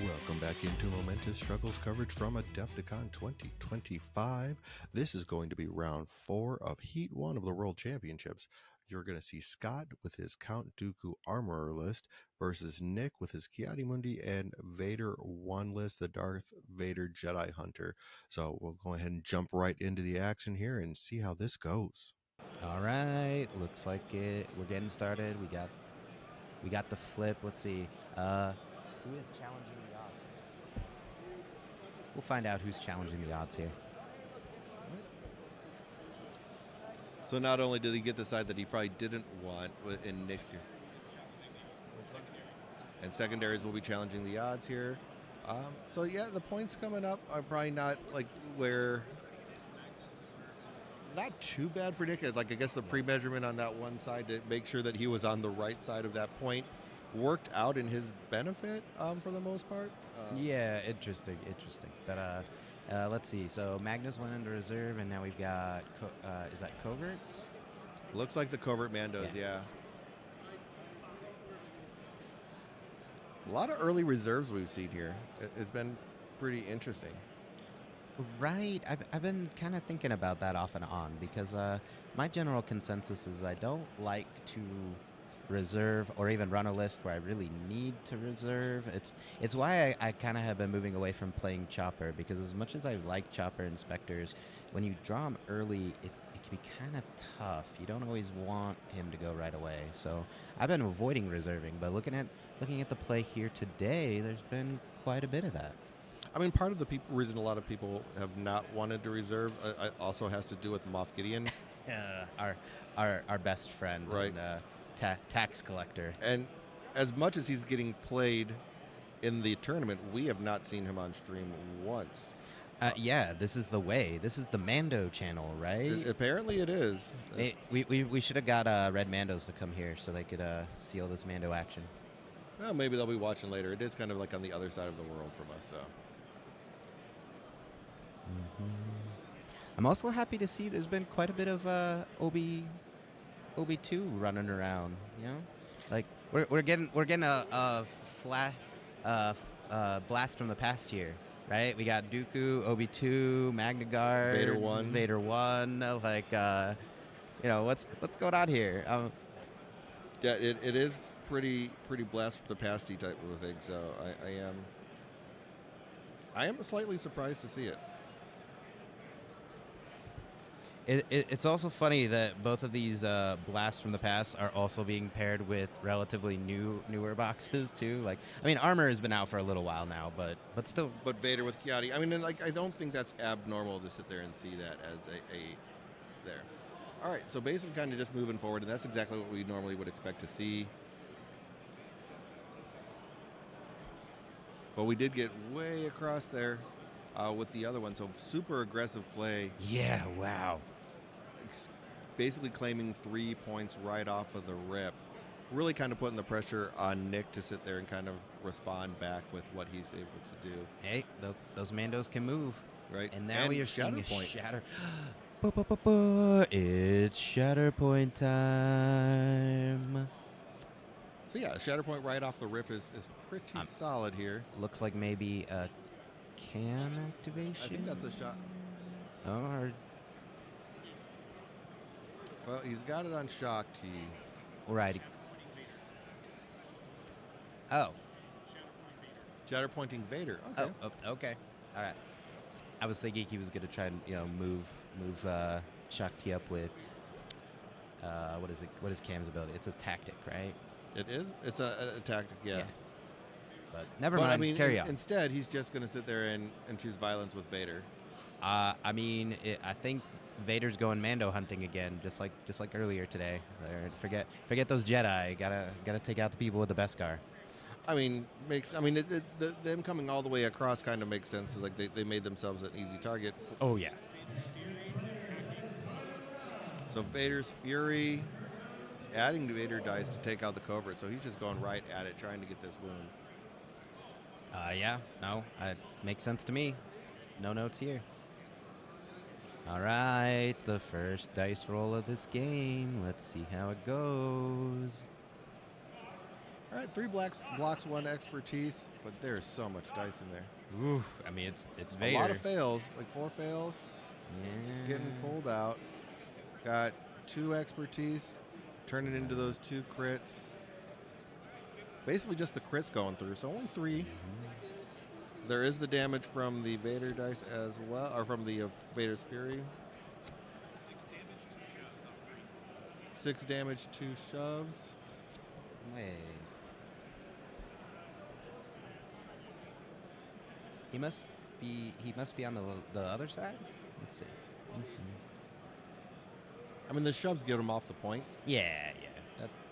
Welcome back into Momentous Struggles coverage from Adepticon 2025. This is going to be round 4 of Heat 1 of the World Championships. You're going to see Scott with his Count Dooku Armorer list versus Nick with his Ki-Adi-Mundi and Vader 1 list, the Darth Vader Jedi Hunter. So we'll go ahead and jump right into the action here and see how this goes. All right, looks like it. We're getting started. We got the flip. Let's see. Who is challenging the odds? We'll find out who's challenging the odds here. So not only did he get the side that he probably didn't want in Nick here, and secondaries will be challenging the odds here. So yeah, the points coming up are probably not like not too bad for Nick. Like I guess the pre-measurement on that one side to make sure that he was on the right side of that point worked out in his benefit for the most part. Yeah, interesting. But let's see. So Magnus went into reserve, and now we've got is that Covert? Looks like the Covert Mandos, yeah. A lot of early reserves we've seen here. It's been pretty interesting. Right. I've been kind of thinking about that off and on because my general consensus is I don't like to reserve or even run a list where I really need to reserve. It's why I kind of have been moving away from playing Chopper, because as much as I like Chopper inspectors, when you draw him early, it can be kind of tough. You don't always want him to go right away. So I've been avoiding reserving, but looking at the play here today, there's been quite a bit of that. I mean, part of the reason a lot of people have not wanted to reserve also has to do with Moff Gideon. our best friend, right? And, tax collector. And as much as he's getting played in the tournament, we have not seen him on stream once. Yeah, this is the way. This is the Mando channel, right? Apparently it is. We should have got Red Mandos to come here so they could see all this Mando action. Well, maybe they'll be watching later. It is kind of like on the other side of the world from us, so. Mm-hmm. I'm also happy to see there's been quite a bit of Obi-2 running around, you know, like we're getting a flat blast from the past here, right? We got Dooku, Obi-2, MagnaGuard, Vader 1, like what's going on here? Yeah, it is pretty blast from the pasty type of a thing. So I am slightly surprised to see it. It's also funny that both of these blasts from the past are also being paired with relatively newer boxes too. Like, I mean, Armor has been out for a little while now, but still. But Vader with Ki-Adi, I mean, like, I don't think that's abnormal to sit there and see that as a there. All right, so basically kind of just moving forward, and that's exactly what we normally would expect to see. But we did get way across there with the other one, so super aggressive play. Yeah, wow. Basically claiming 3 points right off of the rip. Really kind of putting the pressure on Nick to sit there and kind of respond back with what he's able to do. Hey, those Mandos can move. Right. And now we are seeing a point. shatter. It's shatter point time. So yeah, shatter point right off the rip is pretty solid here. Looks like maybe a cam activation. I think that's a shot. Or well, he's got it on Shaak T. Right. Oh. Shatter pointing Vader. Okay. Oh, okay. All right. I was thinking he was going to try and move Shaak T up with what is it? What is Cam's ability? It's a tactic, right? It is. It's a tactic. Yeah. But never mind. I mean, carry on. Instead, he's just going to sit there and choose violence with Vader. I mean, I think Vader's going Mando hunting again, just like earlier today. Forget those Jedi. Gotta take out the people with the Beskar. I mean, them coming all the way across kind of makes sense. It's like they made themselves an easy target. Oh yeah. So Vader's Fury, adding to Vader dice to take out the Covert. So he's just going right at it, trying to get this wound. Yeah. No, it makes sense to me. No notes here. All right, the first dice roll of this game. Let's see how it goes. All All right, 3 blocks, 1 expertise, but there's so much dice in there. Ooh, I mean, it's Vader. A lot of fails, like 4 fails. Yeah. Getting pulled out. Got 2 expertise, turning into those 2 crits. Basically just the crits going through, so only 3. Mm-hmm. There is the damage from the Vader dice as well, or from the Vader's Fury. 6 damage, 2 shoves. Wait. He must be on the other side? Let's see. Mm-hmm. I mean, the shoves get him off the point. Yeah.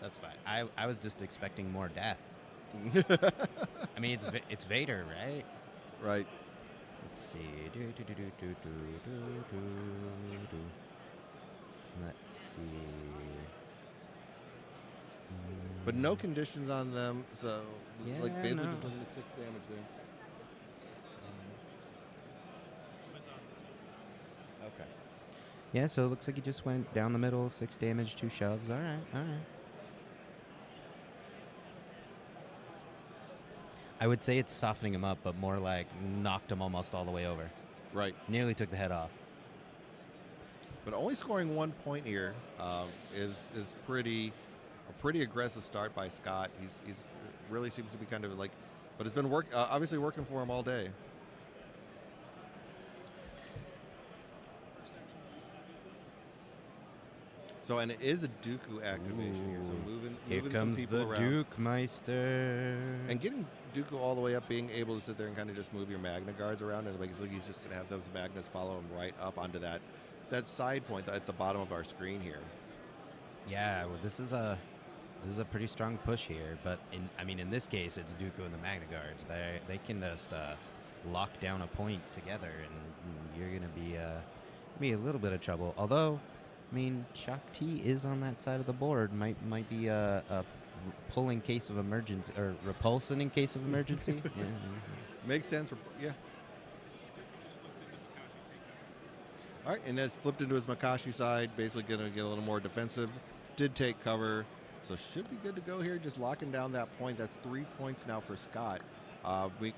That's fine. I was just expecting more death. I mean, it's Vader, right? Right. Let's see. Let's see. But no conditions on them, so like basically no. just looking at 6 damage there. Okay. Yeah, so it looks like he just went down the middle, 6 damage, 2 shoves. All right. I would say it's softening him up, but more like knocked him almost all the way over. Right. Nearly took the head off. But only scoring 1 point here is a pretty aggressive start by Scott. He's really seems to be kind of like, but it's been obviously working for him all day. So, and it is a Dooku activation here, so moving some people around. Here comes the Duke Meister. And getting Dooku all the way up, being able to sit there and kind of just move your MagnaGuards around, and basically he's just going to have those Magnas follow him right up onto that side point at the bottom of our screen here. Yeah, well, this is a pretty strong push here, but in this case, it's Dooku and the MagnaGuards. They can just lock down a point together, and you're going to be a little bit of trouble. Although, I mean, Shaak T is on that side of the board. Might be a pull in case of emergency, or repulsion in case of emergency. Yeah. Makes sense. Yeah. All right, and that's flipped into his Makashi side, basically going to get a little more defensive. Did take cover, so should be good to go here. Just locking down that point. That's 3 points now for Scott.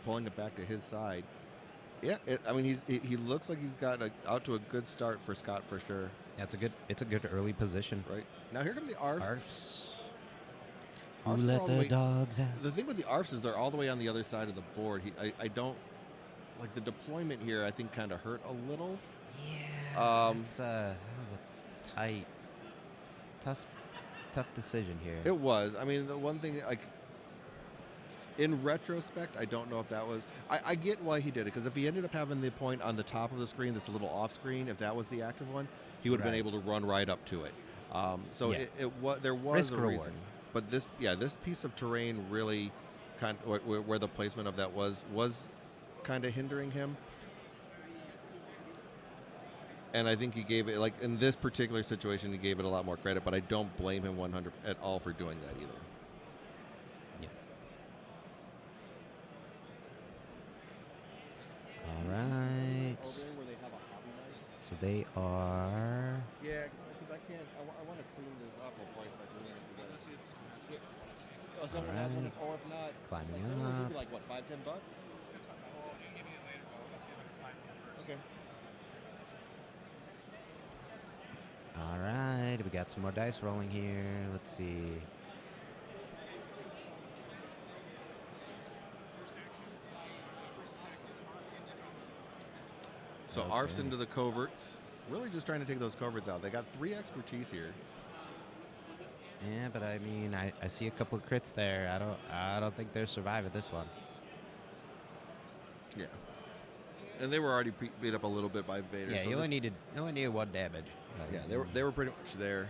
Pulling it back to his side. Yeah, he looks like he's got out to a good start for Scott for sure. It's a good early position. Right. Now here come the ARFs. ARFs. Who let the dogs out? The thing with the ARFs is they're all the way on the other side of the board. I don't like the deployment here. I think kind of hurt a little. Yeah. That was a tight, tough decision here. It was. I mean, the one thing, like, in retrospect, I don't know if that was. I get why he did it, because if he ended up having the point on the top of the screen that's a little off screen, if that was the active one, he would have been able to run right up to it. There was Risk a reward. reason. But this piece of terrain really kind of where the placement of that was kind of hindering him. And I think he gave it, like in this particular situation, he gave it a lot more credit, but I don't blame him 100 at all for doing that either. Yeah. All right. Where they have a hobby night? So they are. Yeah, because I can't. I want to clean this up before I start doing it together. If someone has one, or if not, Climbing like, up. like what, $5-10? That's fine. Well, you give me it later, but we'll see if I can find one first. Okay. All right, we got some more dice rolling here. Let's see. So ARF's into the coverts. Really just trying to take those coverts out. They got 3 expertise here. Yeah, but I mean, I see a couple of crits there. I don't think they're surviving this one. Yeah. And they were already beat up a little bit by Vader. Yeah, so you only needed 1 damage. Yeah, they were pretty much there.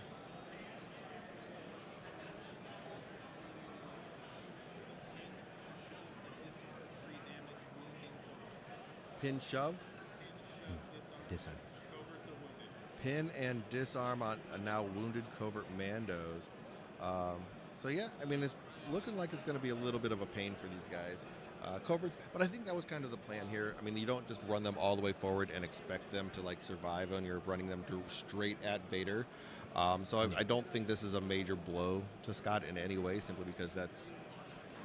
Pin shove. Disarm. Pin and disarm on now wounded covert Mandos. So yeah, I mean, it's looking like it's going to be a little bit of a pain for these guys. Coverts, but I think that was kind of the plan here. I mean, you don't just run them all the way forward and expect them to like survive when you're running them straight at Vader. I don't think this is a major blow to Scott in any way, simply because that's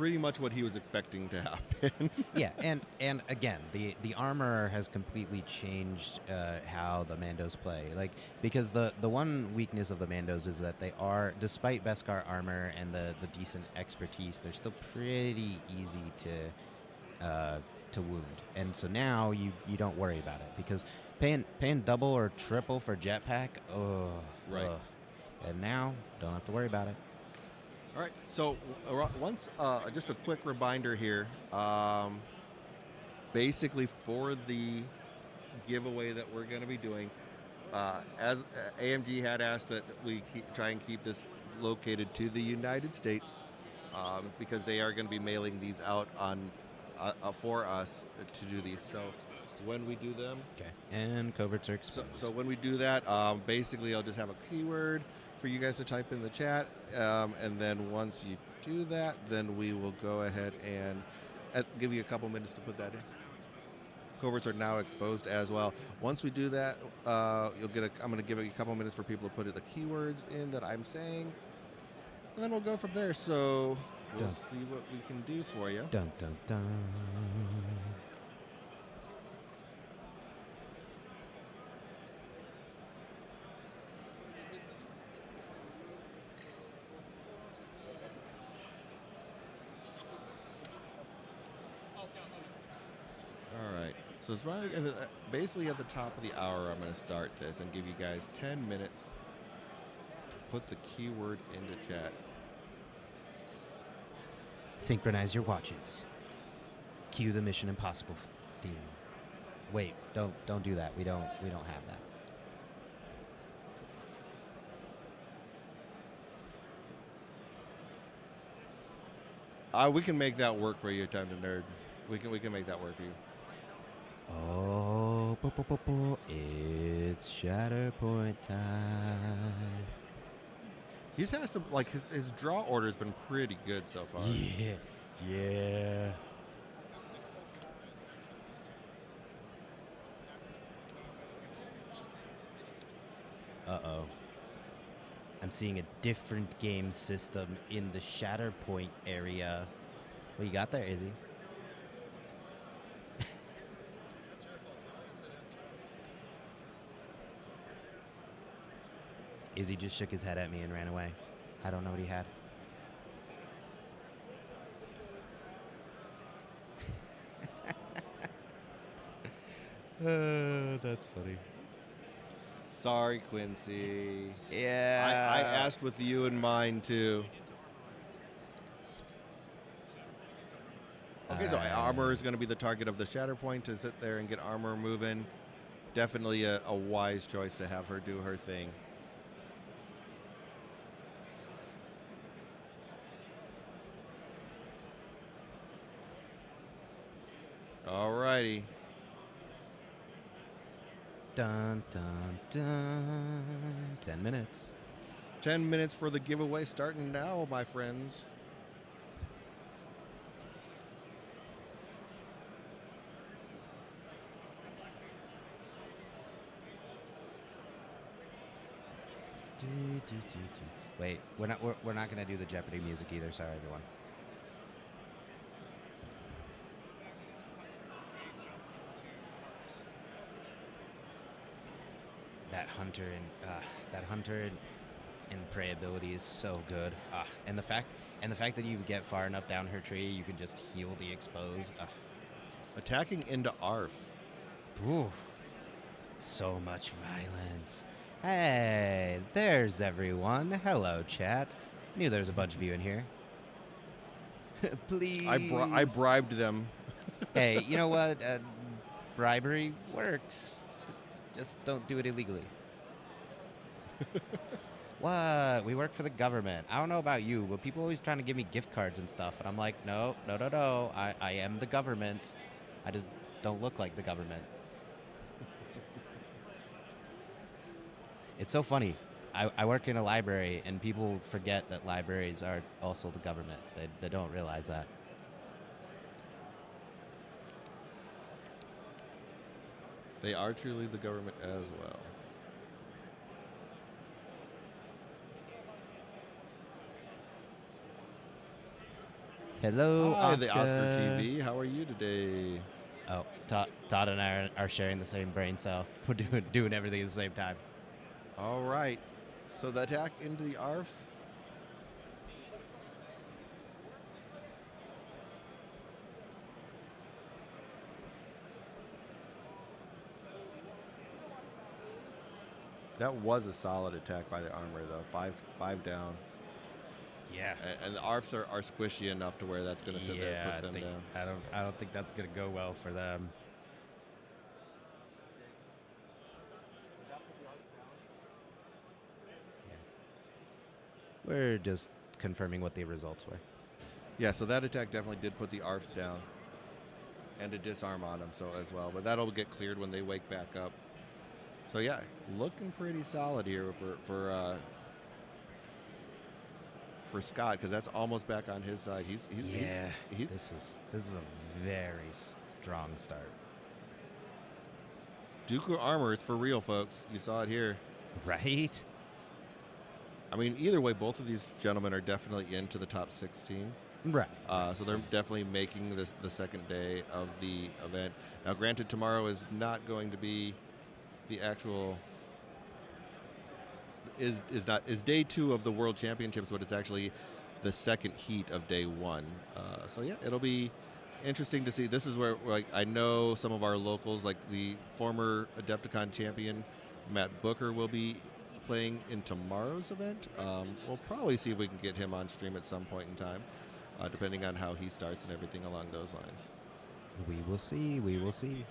pretty much what he was expecting to happen. Yeah, and again, the armor has completely changed how the Mandos play. Like, because the one weakness of the Mandos is that they are, despite Beskar armor and the decent expertise, they're still pretty easy to wound. And so now you don't worry about it, because paying double or triple for jetpack, Right. and now don't have to worry about it. All right, so once just a quick reminder here. Basically, for the giveaway that we're going to be doing, as AMG had asked that we try and keep this located to the United States, because they are going to be mailing these out on for us to do these. So when we do them, Okay. And coverts are exposed. so when we do that, basically I'll just have a keyword for you guys to type in the chat, and then once you do that, then we will go ahead and give you a couple minutes to put that in. Coverts are now exposed as well. Once we do that, you'll get I'm going to give you a couple minutes for people to put the keywords in that I'm saying, and then we'll go from there. So we'll see what we can do for you. Dun dun dun. All right. So it's right basically at the top of the hour. I'm going to start this and give you guys 10 minutes to put the keyword into chat. Synchronize your watches. Cue the Mission Impossible theme. Wait, don't do that. We don't have that. We can make that work for you, Time to Nerd. We can make that work for you. Oh, it's Shatterpoint time. He's had some, like, his draw order's been pretty good so far. Yeah. Uh-oh. I'm seeing a different game system in the Shatterpoint area. What you got there, Izzy? Izzy just shook his head at me and ran away. I don't know what he had. That's funny. Sorry, Quincy. Yeah. I asked with you in mind, too. Okay, so armor is going to be the target of the Shatterpoint, to sit there and get armor moving. Definitely a wise choice to have her do her thing. Alrighty. Dun, dun, dun. 10 minutes. 10 minutes for the giveaway starting now, my friends. Wait, we're not gonna do the Jeopardy music either. Sorry, everyone. That hunter and prey ability is so good. And the fact that you get far enough down her tree, you can just heal the expose. Attacking into ARF. Ooh, so much violence. Hey, there's everyone. Hello, chat. Knew there was a bunch of you in here. Please. I bribed them. Hey, you know what? Bribery works. Just don't do it illegally. What? We work for the government. I don't know about you, but people always trying to give me gift cards and stuff. And I'm like, no. I am the government. I just don't look like the government. It's so funny. I work in a library, and people forget that libraries are also the government. They don't realize that. They are truly the government as well. Hello, Hi, Oscar. the Oscar TV. How are you today? Oh, Todd and I are sharing the same brain cell. We're doing everything at the same time. All right. So the attack into the ARFs. That was a solid attack by the armor, though. Five down. Yeah. And the ARFs are squishy enough to where that's going to sit there and put them down. I don't think that's gonna go well for them. Yeah. We're just confirming what the results were. Yeah, so that attack definitely did put the ARFs down and a disarm on them as well. But that'll get cleared when they wake back up. So yeah, looking pretty solid here for Scott, because that's almost back on his side. He's This is a very strong start. Dooku armor is for real, folks. You saw it here. Right? I mean, either way, both of these gentlemen are definitely into the top 16. Right. So they're definitely making this the second day of the event. Now, granted, tomorrow is not going to be the actual is day 2 of the World Championships, but it's actually the second heat of day 1. So yeah, it'll be interesting to see. This is where, like, I know some of our locals, like the former Adepticon champion Matt Booker, will be playing in tomorrow's event. We'll probably see if we can get him on stream at some point in time, depending on how he starts and everything along those lines. We will see. We will see.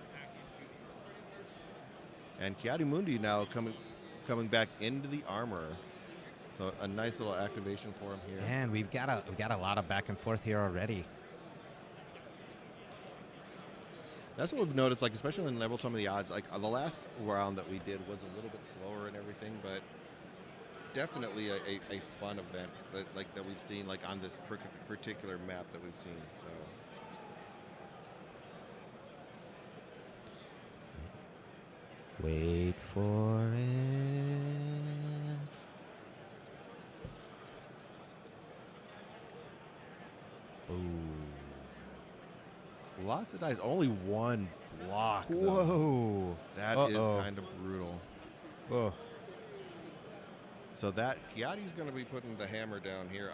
And Ki-Adi-Mundi now coming back into the armor. So a nice little activation for him here. And we've got a lot of back and forth here already. That's what we've noticed, like, especially in level some of the odds. Like, the last round that we did was a little bit slower and everything, but definitely a fun event that we've seen, like, on this particular map that we've seen. So wait for it. Ooh. lots of dice. Only one block, though. Whoa. That is kind of brutal. Oh. So that Ki-Adi's going to be putting the hammer down here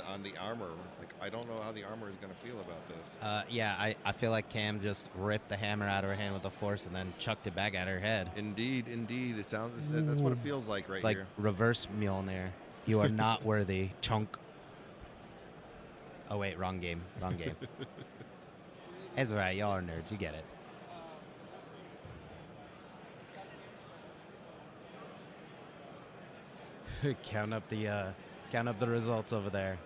on the armor. Like, I don't know how the armor is going to feel about this. Yeah, I feel like Cam just ripped the hammer out of her hand with the force and then chucked it back at her head. Indeed. It sounds. That's what it feels like right like here. Reverse Mjolnir. You are not worthy, chunk. Oh wait, wrong game. It's all right, y'all are nerds. You get it. Count up the results over there.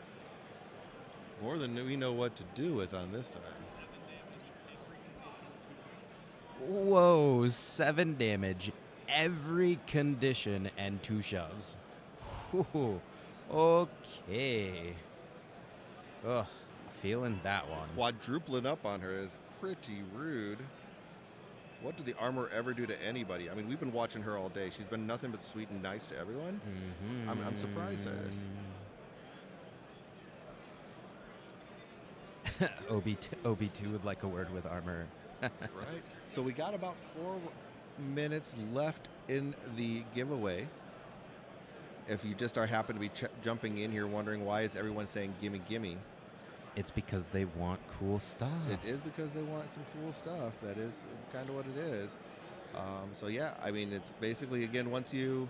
More than we know what to do with on this time. Whoa, 7 damage, every condition, and 2 shoves. Whew, okay. Ugh, feeling that one. Quadrupling up on her is pretty rude. What did the armor ever do to anybody? I mean, we've been watching her all day. She's been nothing but sweet and nice to everyone. Mm-hmm. I'm surprised at this. OB2 would like a word with armor. Right. So we got about 4 minutes left in the giveaway. If you just happen to be jumping in here wondering why is everyone saying gimme gimme, it's because they want cool stuff. it is because they want some cool stuff. That is kind of what it is. So yeah, I mean, it's basically, again, once you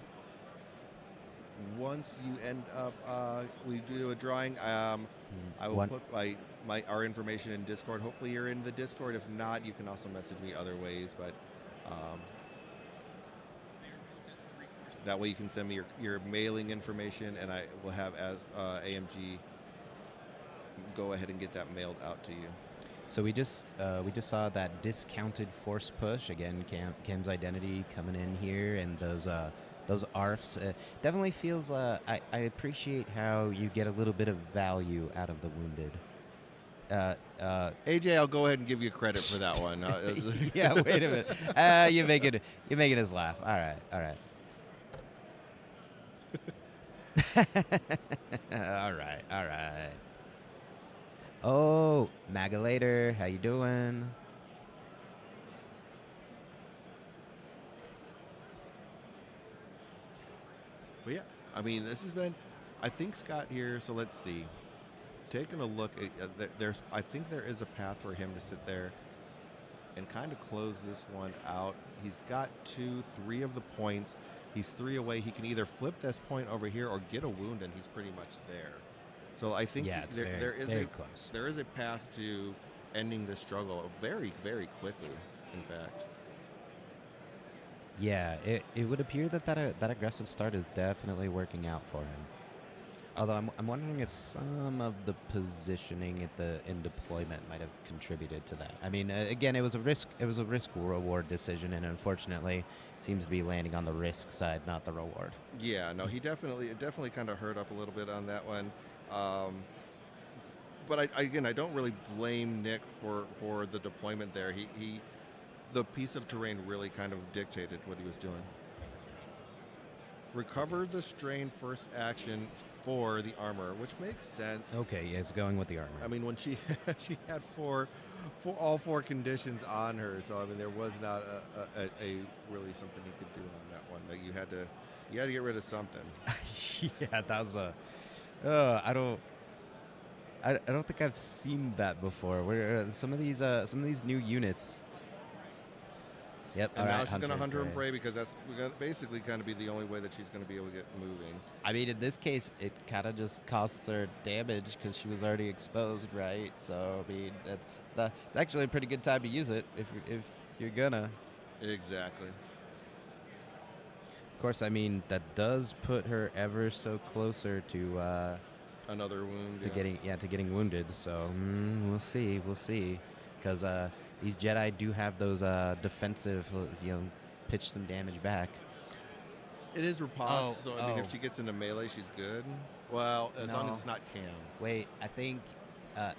end up, we do a drawing. I will put our information in Discord. Hopefully you're in the Discord. If not, you can also message me other ways. But that way you can send me your mailing information, and I will have AMG go ahead and get that mailed out to you. So we just saw that discounted force push again. Cam's identity coming in here, and those ARFs definitely feels. I appreciate how you get a little bit of value out of the wounded. AJ, I'll go ahead and give you credit for that one. Yeah, wait a minute. You're making us laugh. All right. All right. Oh, Maga later. How you doing? But yeah, I mean, this has been, I think Scott here. So let's see. Taking a look, there's, I think there is a path for him to sit there and kind of close this one out. He's got 2, 3 of the points. He's 3 away. He can either flip this point over here or get a wound, and he's pretty much there. So I think Yeah, it's there is very a close. there is a path to ending this struggle very, very quickly. In fact, Yeah, it would appear that that aggressive start is definitely working out for him. Although I'm wondering if some of the positioning in deployment might have contributed to that. I mean, again, it was a risk reward decision, and unfortunately, seems to be landing on the risk side, not the reward. yeah, no, it definitely kind of hurt up a little bit on that one. But again, I don't really blame Nick for the deployment there. The piece of terrain really kind of dictated what he was doing. Recover the strain first action for the armor, which makes sense. Okay, yes, going with the armor. I mean, when she had all 4 conditions on her, so I mean, there was not a really something you could do on that one. Like you had to get rid of something. Yeah, that was a. I don't think I've seen that before. Where some of these new units. Yep. And all now right, she's going to Hunter and Prey. Prey because that's gonna basically kind of be the only way that she's going to be able to get moving. I mean, in this case, it kind of just costs her damage because she was already exposed, right? So I mean, it's actually a pretty good time to use it if you're gonna. Exactly. Of course, I mean that does put her ever so closer to Another wound. to getting wounded. So we'll see, because these Jedi do have those defensive, pitch some damage back. It is riposte, so I mean, oh. if she gets into melee, she's good. Well, as long as it's not Cam. Wait, I think.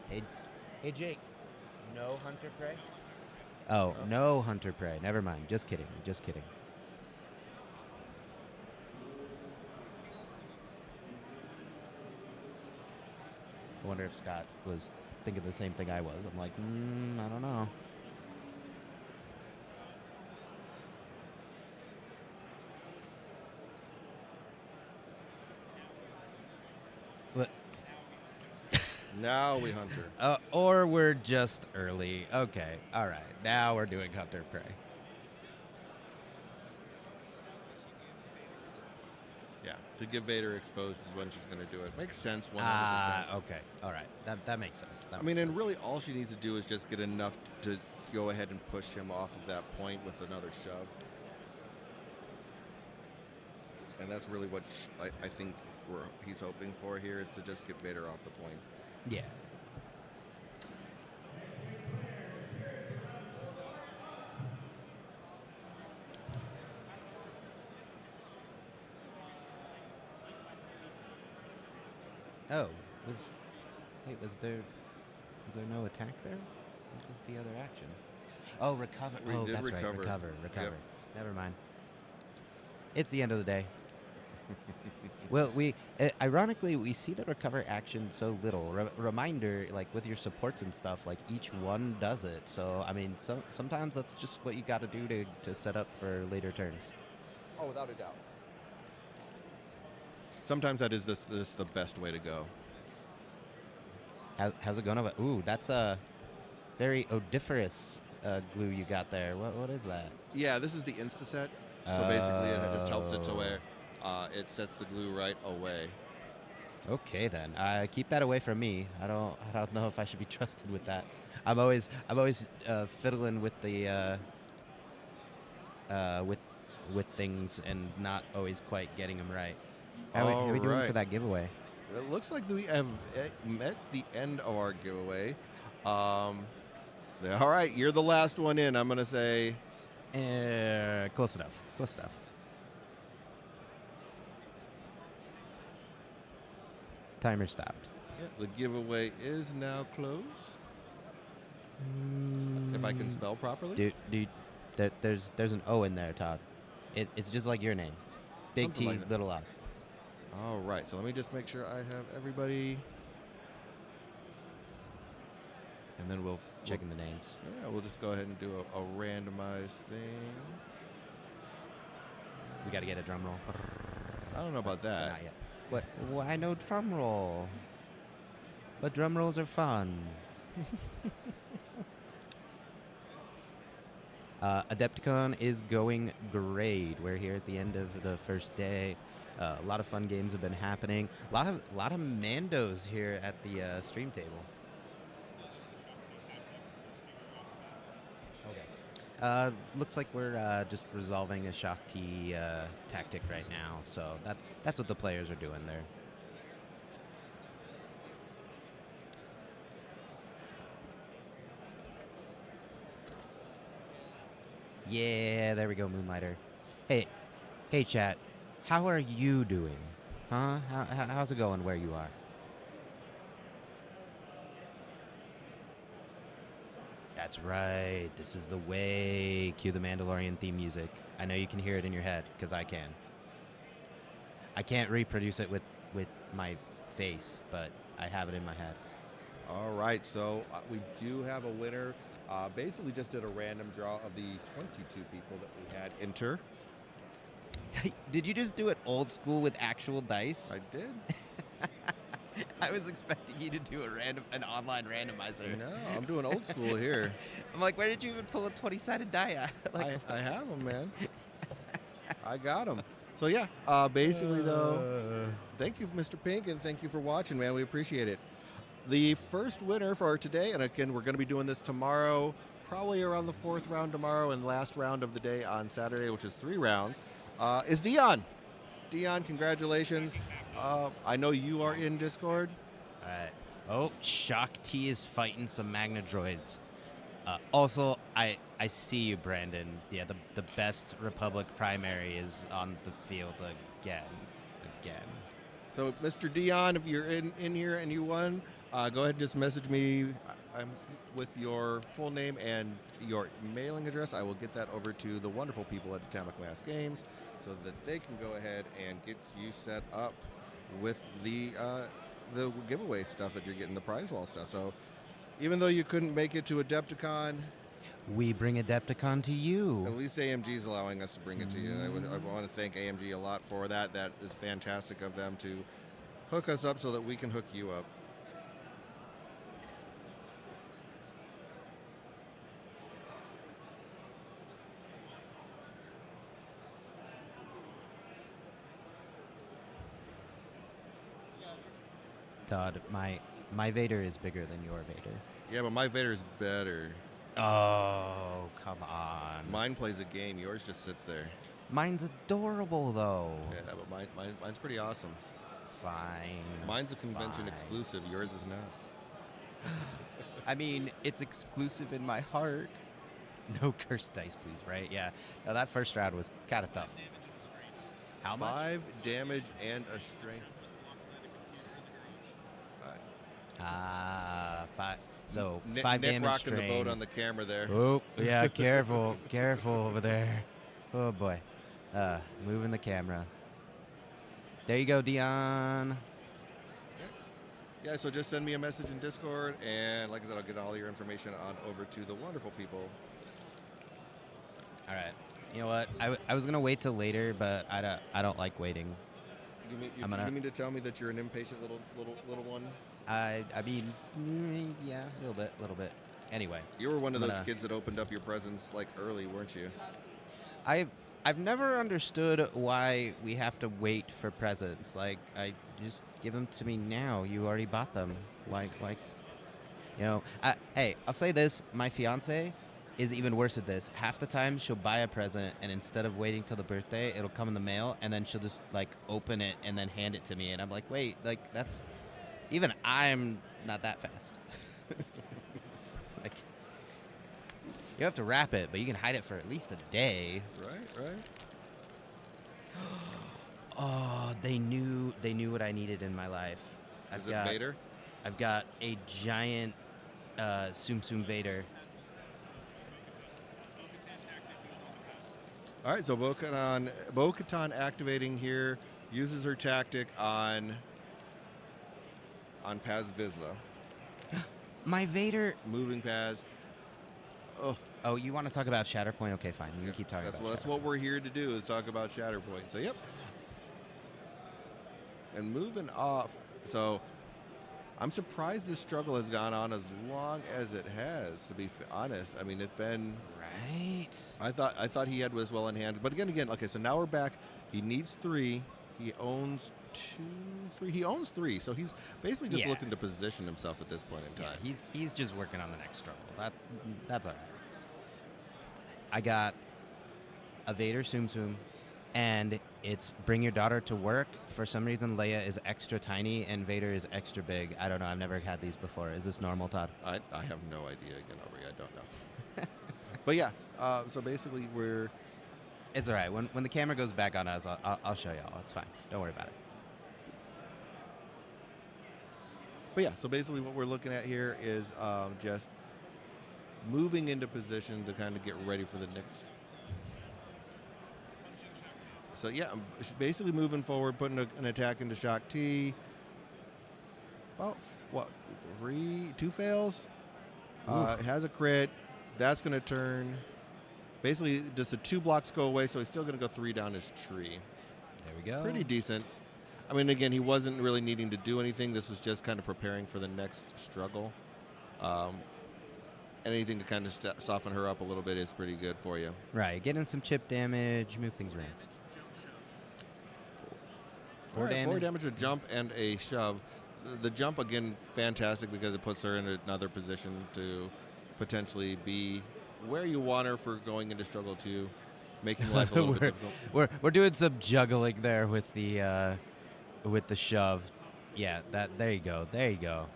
Hey Jake, no Hunter Prey. Oh, no Hunter Prey. Never mind. Just kidding. I wonder if Scott was thinking the same thing I was. I'm like, I don't know. What? Now we Hunter. Or we're just early. Okay, all right. Now we're doing Hunter Prey. Yeah, to give Vader exposed is when she's going to do it. Makes sense, 100%. Okay, all right. That makes sense. And really all she needs to do is just get enough to go ahead and push him off of that point with another shove. And that's really what I think he's hoping for here, is to just get Vader off the point. Yeah. Oh, was there no attack there? What was the other action? Oh, recover. That's right. Recover. Yep. Never mind. It's the end of the day. Well, ironically, we see the recover action so little. Reminder, like with your supports and stuff, like each one does it. So, I mean, sometimes that's just what you got to do to set up for later turns. Oh, without a doubt. Sometimes that is the best way to go. How's it going over? Ooh, that's a very odoriferous glue you got there. What is that? Yeah, this is the Insta set. So basically, it just helps it to where it sets the glue right away. Okay, then. Keep that away from me. I don't know if I should be trusted with that. I'm always fiddling with the with things and not always quite getting them right. How are we doing for that giveaway? It looks like we have met the end of our giveaway. All right, you're the last one in. I'm gonna say. Close enough. Timer stopped. Yeah, the giveaway is now closed. If I can spell properly. Dude, there's an O in there, Todd. It's just like your name. Big Something T, like that. little I. All right, so let me just make sure I have everybody. And then we'll Checking the names. Yeah, we'll just go ahead and do a randomized thing. We got to get a drum roll. I don't know about that. Not yet. What? Why no drum roll? But drum rolls are fun. Adepticon is going great. We're here at the end of the first day. A lot of fun games have been happening. A lot of Mandos here at the stream table. Okay. Looks like we're just resolving a Shaak T tactic right now. So that's what the players are doing there. Yeah, there we go, Moonlighter. Hey, chat. How are you doing? Huh? How's it going where you are? That's right. This is the way. Cue the Mandalorian theme music. I know you can hear it in your head, because I can. I can't reproduce it with my face, but I have it in my head. All right, so we do have a winner. Basically just did a random draw of the 22 people that we had enter. Did you just do it old school with actual dice? I did. I was expecting you to do an online randomizer. No, I'm doing old school here. I'm like, where did you even pull a 20-sided die at? I have them, man. I got them. So yeah, basically though, thank you, Mr. Pink, and thank you for watching, man. We appreciate it. The first winner for today, and again, we're going to be doing this tomorrow, probably around the 4th round tomorrow and last round of the day on Saturday, which is 3 rounds, is Dion. Dion, congratulations. I know you are in Discord. All right. Oh, Shaak T is fighting some MagnaGuards. Also, I see you, Brandon. Yeah, the best Republic primary is on the field again. So, Mr. Dion, if you're in here and you won, go ahead and just message me with your full name and your mailing address. I will get that over to the wonderful people at Atomic Mass Games so that they can go ahead and get you set up with the giveaway stuff that you're getting, the prize wall stuff. So even though you couldn't make it to Adepticon, we bring Adepticon to you. At least AMG is allowing us to bring it to you. I want to thank AMG a lot for that. That is fantastic of them to hook us up so that we can hook you up. Todd, my Vader is bigger than your Vader. Yeah, but my Vader's better. Oh, come on. Mine plays a game. Yours just sits there. Mine's adorable, though. Yeah, but mine's pretty awesome. Fine. Mine's a convention exclusive. Yours is not. I mean, it's exclusive in my heart. No cursed dice, please, right? Yeah. Now, that first round was kind of tough. How much? 5 damage and a strength. 5. So Nick, 5 Nick damage rocking strain. the boat on the camera there. Oh, yeah, careful over there. Oh boy, moving the camera. There you go, Dion. Yeah, so just send me a message in Discord, and like I said, I'll get all your information on over to the wonderful people. All right. You know what? I was gonna wait till later, but I don't like waiting. You mean to tell me that you're an impatient little one? I mean, yeah, a little bit. Anyway, you were one of those kids that opened up your presents like early, weren't you? I've never understood why we have to wait for presents. Like, I just give them to me now. You already bought them. Like, you know. Hey, I'll say this: my fiance is even worse at this. Half the time, she'll buy a present, and instead of waiting till the birthday, it'll come in the mail, and then she'll just like open it and then hand it to me, and I'm like, wait, like that's. Even I'm not that fast. Like, you have to wrap it, but you can hide it for at least a day. Right. Oh, they knew what I needed in my life. Is it Vader? I've got a giant Tsum Tsum Vader. All right, so Bo-Katan activating here uses her tactic on Paz Vizsla. My Vader. Moving Paz. Oh, Oh, you want to talk about Shatterpoint? Okay, fine. We can keep talking about that's Shatterpoint. what we're here to do, is talk about Shatterpoint. So, yep. And moving off. So, I'm surprised this struggle has gone on as long as it has, to be honest. I mean, it's been... Right. I thought he had was well in hand. But again, okay, so now we're back. He needs 3. He owns 2, 3. He owns 3. So he's basically just looking to position himself at this point in time. Yeah, he's just working on the next struggle. That's all right. I got a Vader Tsum Tsum, and it's bring your daughter to work. For some reason, Leia is extra tiny and Vader is extra big. I don't know. I've never had these before. Is this normal, Todd? I have no idea, Kenobi. I don't know. But yeah, so basically we're... It's all right. When the camera goes back on us, I'll show y'all. It's fine. Don't worry about it. But yeah, so basically what we're looking at here is just moving into position to kind of get ready for the next. So yeah, I'm basically moving forward, putting an attack into Shaak T. About what, 2 fails? It has a crit. That's going to turn. Basically, just the 2 blocks go away, so he's still going to go 3 down his tree. There we go. Pretty decent. I mean, again, he wasn't really needing to do anything. This was just kind of preparing for the next struggle. Anything to kind of soften her up a little bit is pretty good for you. Right. Getting some chip damage, move things around. 4 damage. 4 damage, a jump, and a shove. The jump, again, fantastic because it puts her in another position to potentially be where you want her for going into struggle 2, making life a little bit difficult. We're doing some juggling there with the shove. Yeah, there you go. There you go.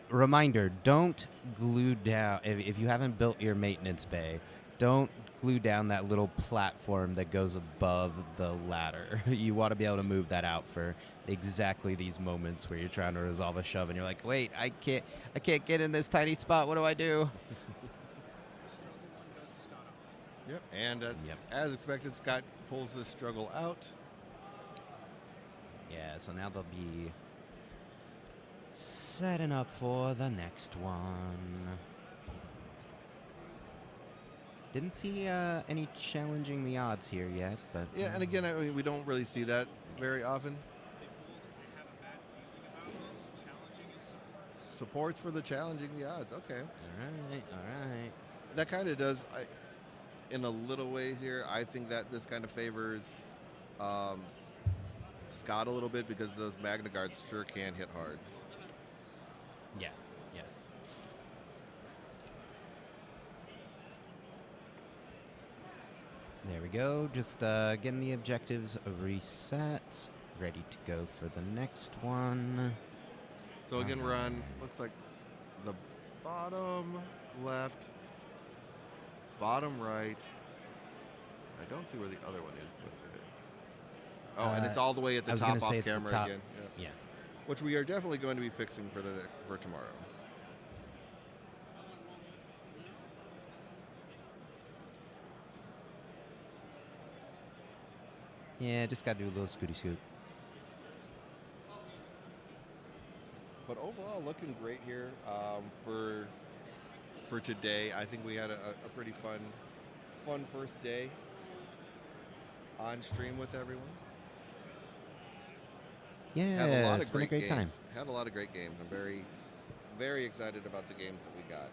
Reminder, don't glue down, if you haven't built your maintenance bay, don't glue down that little platform that goes above the ladder. You want to be able to move that out for exactly these moments where you're trying to resolve a shove and you're like, wait, I can't get in this tiny spot. What do I do? Yep, and as expected, Scott pulls this struggle out. Yeah, so now they'll be setting up for the next one. Didn't see any challenging the odds here yet, but... Yeah, and again, I mean, we don't really see that very often. Supports for the challenging the odds. Okay. All right. That kind of does, in a little ways here, I think that this kind of favors Scott a little bit because those MagnaGuards sure can hit hard. Yeah. There we go. Just getting the objectives reset. Ready to go for the next one. So again, we're on, looks like the bottom left, bottom right. I don't see where the other one is. But and it's all the way at the top off camera again. Yeah. Which we are definitely going to be fixing for tomorrow. Yeah, just got to do a little scooty scoot. But overall, looking great here for today. I think we had a pretty fun first day on stream with everyone. Yeah, had a lot of it's been a great games. time. Had a lot of great games. I'm very, very excited about the games that we got.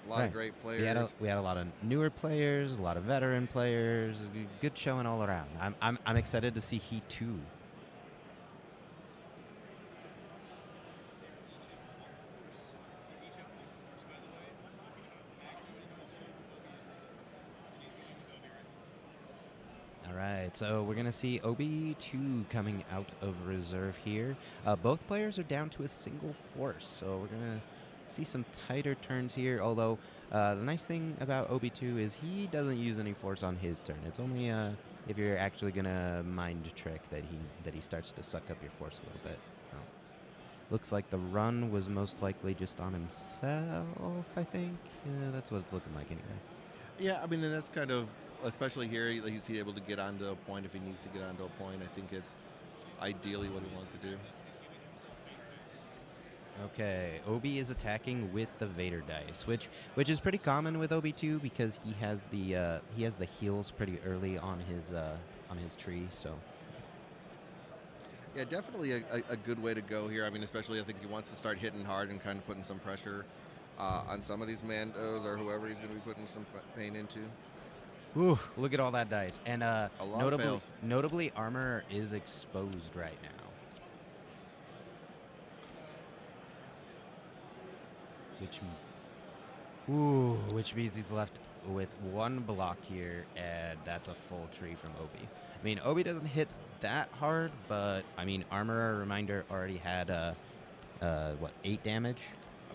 A lot of great players. We had a lot of newer players, a lot of veteran players. Good showing all around. I'm excited to see Heat 2. All right, so we're going to see Obi-2 coming out of reserve here. Both players are down to a single force, so we're going to see some tighter turns here, although the nice thing about Obi-2 is he doesn't use any force on his turn. It's only if you're actually going to mind trick that he starts to suck up your force a little bit. Well, looks like the run was most likely just on himself, I think. That's what it's looking like anyway. Yeah, I mean, and that's kind of, especially here, he's able to get onto a point if he needs to get onto a point. I think it's ideally what he wants to do. Okay, Obi is attacking with the Vader dice, which is pretty common with Obi too, because he has the heals pretty early on his tree. So Yeah, definitely a good way to go here. I mean, especially I think he wants to start hitting hard and kind of putting some pressure on some of these Mandos or whoever he's going to be putting some pain into. ooh, look at all that dice, and A lot of fails. notably armor is exposed right now. Which means he's left with one block here, and that's a full tree from Obi. I mean, Obi doesn't hit that hard, but I mean, armor reminder already had 8 damage?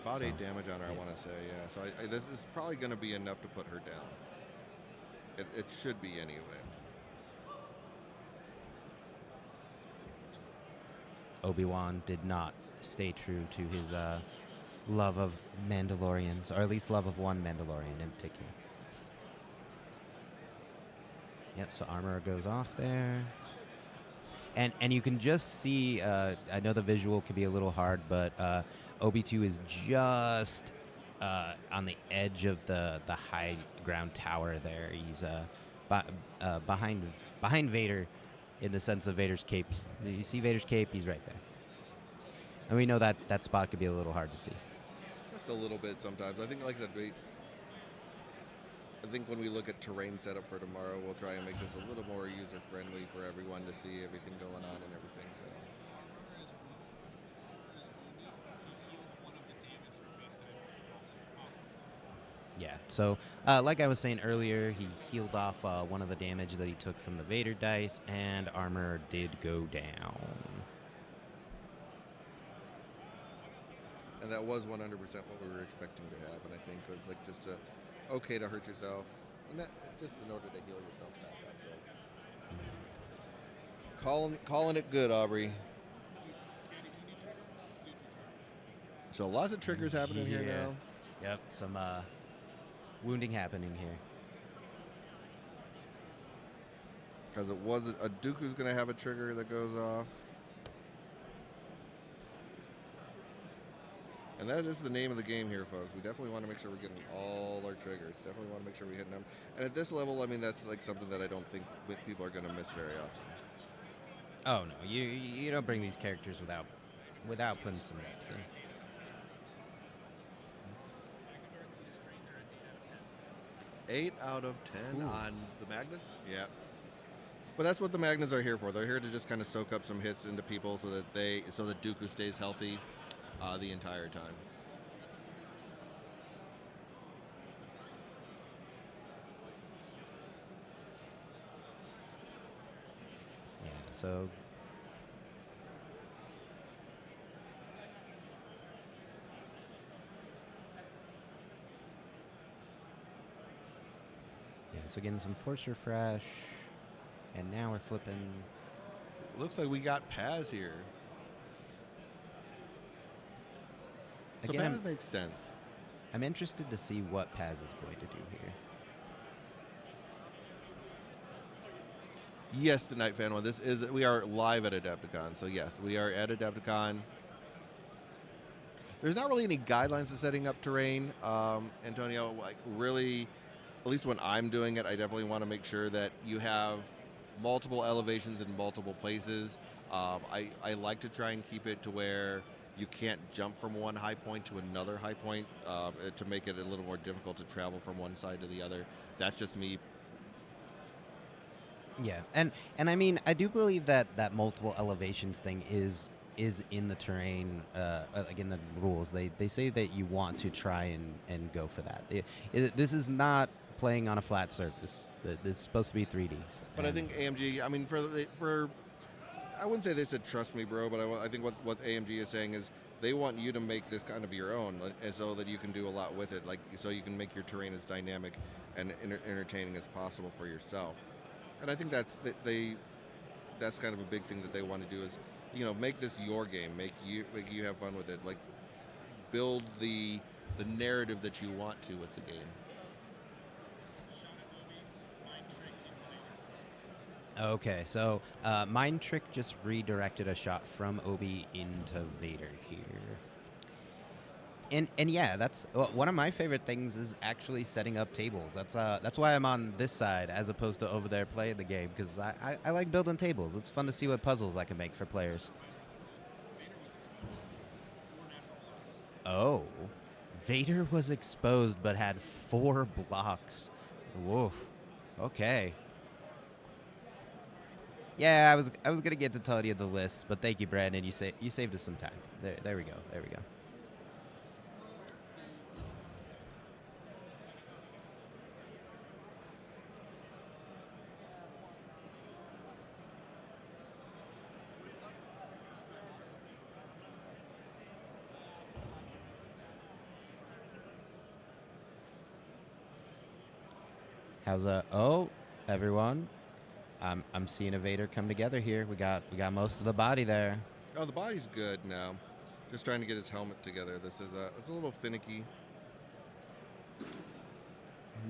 About So, 8 damage on her, I yeah. want to say, yeah. So this is probably going to be enough to put her down. It should be anyway. Obi-Wan did not stay true to his love of Mandalorians, or at least love of one Mandalorian in particular. Yep, so armor goes off there. And you can just see, I know the visual could be a little hard, but Obi-2 is just on the edge of the high ground tower there. He's behind Vader in the sense of Vader's cape. You see Vader's cape? He's right there. And we know that that spot could be a little hard to see. Just a little bit sometimes. I think, like I said, I think when we look at terrain setup for tomorrow, we'll try and make this a little more user-friendly for everyone to see everything going on and everything. So. Yeah, so like I was saying earlier, he healed off one of the damage that he took from the Vader dice, and armor did go down. And that was 100% what we were expecting to happen, I think, was like just okay to hurt yourself, and that just in order to heal yourself back up. So. Calling it good, Aubrey. So lots of triggers happening here now. Yep, some wounding happening here. Because it was a Dooku's going to have a trigger that goes off. And that is the name of the game here, folks. We definitely want to make sure we're getting all our triggers. Definitely want to make sure we're hitting them. And at this level, I mean, that's like something that I don't think people are going to miss very often. Oh no, you don't bring these characters without putting some reps in. Eight out of 10 on the Magnus? Yeah. But that's what the Magnus are here for. They're here to just kind of soak up some hits into people so that Dooku stays healthy the entire time. Yeah, so getting some force refresh, and now we're flipping. Looks like we got Paz here. So Again, Paz makes sense. I'm interested to see what Paz is going to do here. Yes, the Night Fan one. We are live at Adepticon, so yes, we are at Adepticon. There's not really any guidelines to setting up terrain, Antonio. Like really, at least when I'm doing it, I definitely want to make sure that you have multiple elevations in multiple places. I like to try and keep it to where you can't jump from one high point to another high point to make it a little more difficult to travel from one side to the other. That's just me. Yeah, and I mean, I do believe that multiple elevations thing is in the terrain, like in the rules. They say that you want to try and go for that. This is not playing on a flat surface. This is supposed to be 3D. But I think AMG, I mean, for I wouldn't say they said trust me, bro, but I think what AMG is saying is they want you to make this kind of your own, and so that you can do a lot with it, like so you can make your terrain as dynamic and entertaining as possible for yourself. And I think that's kind of a big thing that they want to do is, make this your game, make you have fun with it, like build the narrative that you want to with the game. Okay, so Mind Trick just redirected a shot from Obi into Vader here. And yeah, that's one of my favorite things is actually setting up tables. That's why I'm on this side as opposed to over there playing the game, because I like building tables. It's fun to see what puzzles I can make for players. Oh, Vader was exposed but had 4 blocks. Woof. Okay. Yeah, I was gonna get to tell you the list, but thank you, Brandon. You saved us some time. There we go. There we go. How's oh, everyone. I'm seeing a Vader come together here. We got most of the body there. Oh, the body's good now. Just trying to get his helmet together. This is it's a little finicky.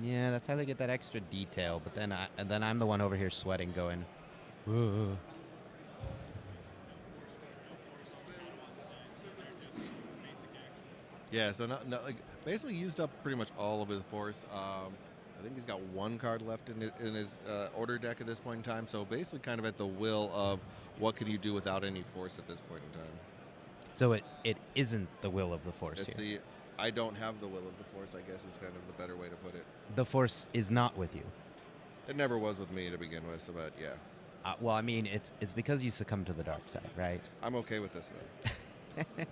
Yeah, that's how they get that extra detail. But then I'm the one over here sweating, going, whoa. Yeah, so like basically used up pretty much all of his force. I think he's got 1 card left in his order deck at this point in time. So basically, kind of at the will of what can you do without any force at this point in time. So it isn't the will of the Force It's here. I don't have the will of the force, I guess, is kind of the better way to put it. The Force is not with you. It never was with me to begin with, so but yeah. Well, I mean, it's because you succumb to the dark side, right? I'm okay with this though.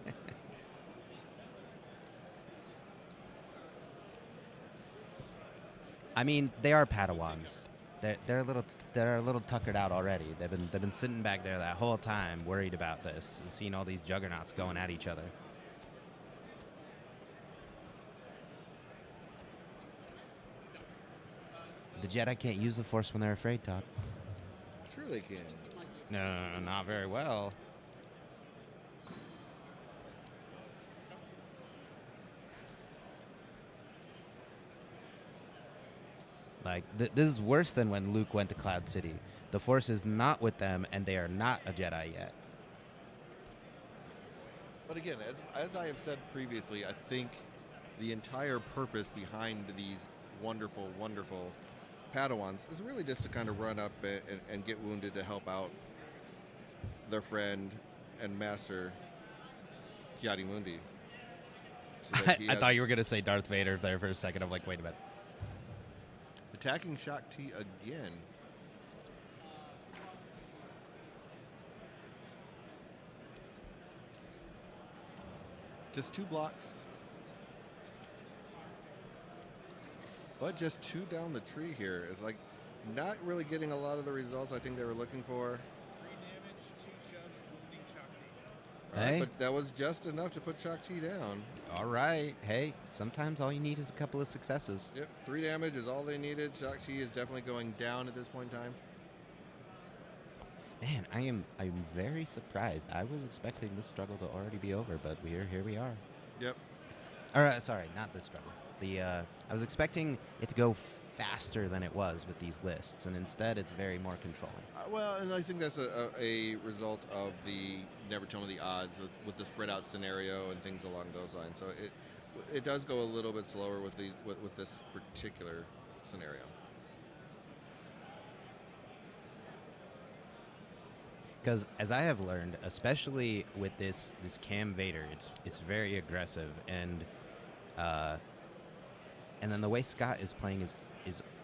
I mean, they are Padawans. They're a little tuckered out already. They've been sitting back there that whole time, worried about this, seeing all these juggernauts going at each other. The Jedi can't use the Force when they're afraid, Todd. Sure they can. No, not very well. Like, this is worse than when Luke went to Cloud City. The Force is not with them, and they are not a Jedi yet. But again, as I have said previously, I think the entire purpose behind these wonderful, wonderful Padawans is really just to kind of run up and get wounded to help out their friend and master, Ki-Adi-Mundi. So I thought you were going to say Darth Vader there for a second. I'm like, wait a minute. Attacking Shaak T again. Just 2 blocks. But just 2 down the tree here is like not really getting a lot of the results I think they were looking for. 3 damage, 2 shoves, wounding Shaak T. Right, Hey. but that was just enough to put Shaak T down. All right. Hey, sometimes all you need is a couple of successes. Yep, 3 damage is all they needed. Shaak T is definitely going down at this point in time. Man, I'm very surprised. I was expecting this struggle to already be over, but here we are. Yep. Or sorry, not this struggle. I was expecting it to go faster than it was with these lists, and instead it's very more controlling. Well, and I think that's a result of the never tell me the odds with the spread out scenario and things along those lines. So it does go a little bit slower with this particular scenario. Because as I have learned, especially with this Cam Vader, it's very aggressive, and then the way Scott is playing is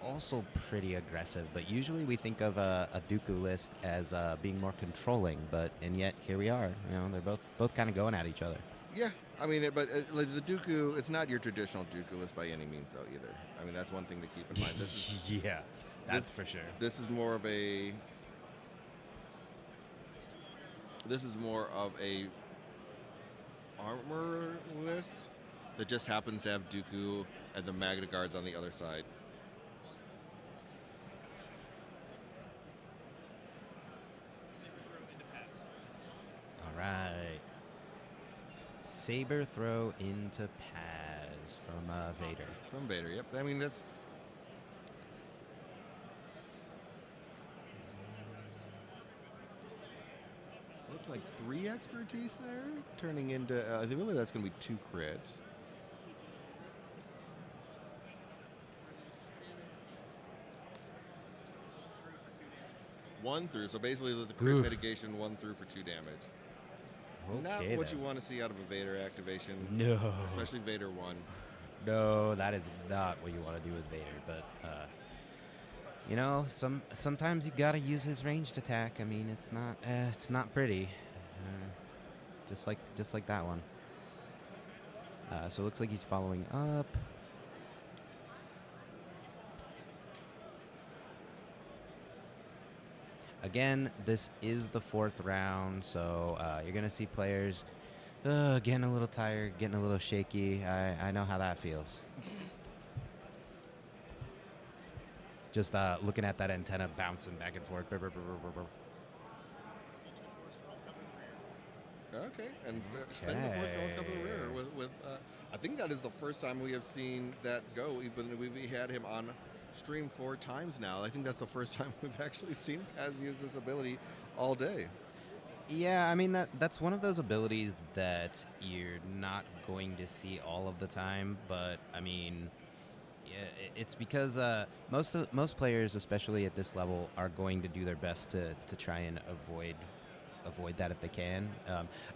also pretty aggressive. But usually we think of a Dooku list as being more controlling, and yet here we are. You know, they're both kind of going at each other. Yeah, I mean, but the Dooku, it's not your traditional Dooku list by any means, though, either. I mean, that's one thing to keep in mind. Yeah, that's for sure. This is more of a armor list that just happens to have Dooku and the MagnaGuards on the other side. All right. Saber throw into Paz from Vader. From Vader, yep. I mean, that's... Looks like 3 expertise there, turning into... I think really that's going to be 2 crits. 1 through. So basically the crit Oof. mitigation 1 through for 2 damage. Not Okay, what then. you want to see out of a Vader activation. No. Especially Vader 1. No, that is not what you want to do with Vader. But you know, sometimes you gotta use his ranged attack. I mean, it's not pretty. Just like that one. So it looks like he's following up. Again, this is the 4th round, so you're going to see players getting a little tired, getting a little shaky. I know how that feels. Just looking at that antenna bouncing back and forth. Okay, and spending the force will cover the rear with I think that is the first time we have seen that go. Even we've had him on stream 4 times now. I think that's the first time we've actually seen Paz use this ability all day. Yeah, I mean that's one of those abilities that you're not going to see all of the time, but I mean, yeah, it's because most players, especially at this level, are going to do their best to try and avoid that if they can.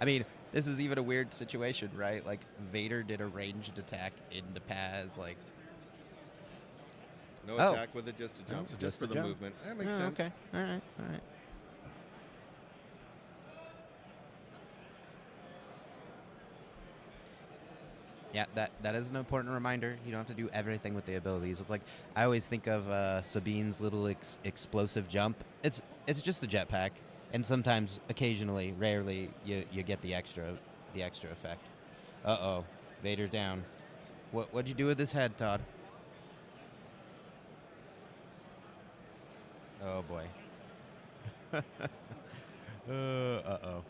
I mean, this is even a weird situation, right? Like Vader did a ranged attack into Paz, like. No attack with it, just a jump. So just for the jump. movement. That makes sense. Okay. All right. Yeah, that is an important reminder. You don't have to do everything with the abilities. It's like I always think of Sabine's little explosive jump. It's just a jetpack, and sometimes, occasionally, rarely, you get the extra effect. Uh-oh, Vader down. What'd you do with his head, Todd? Oh boy. Uh-oh.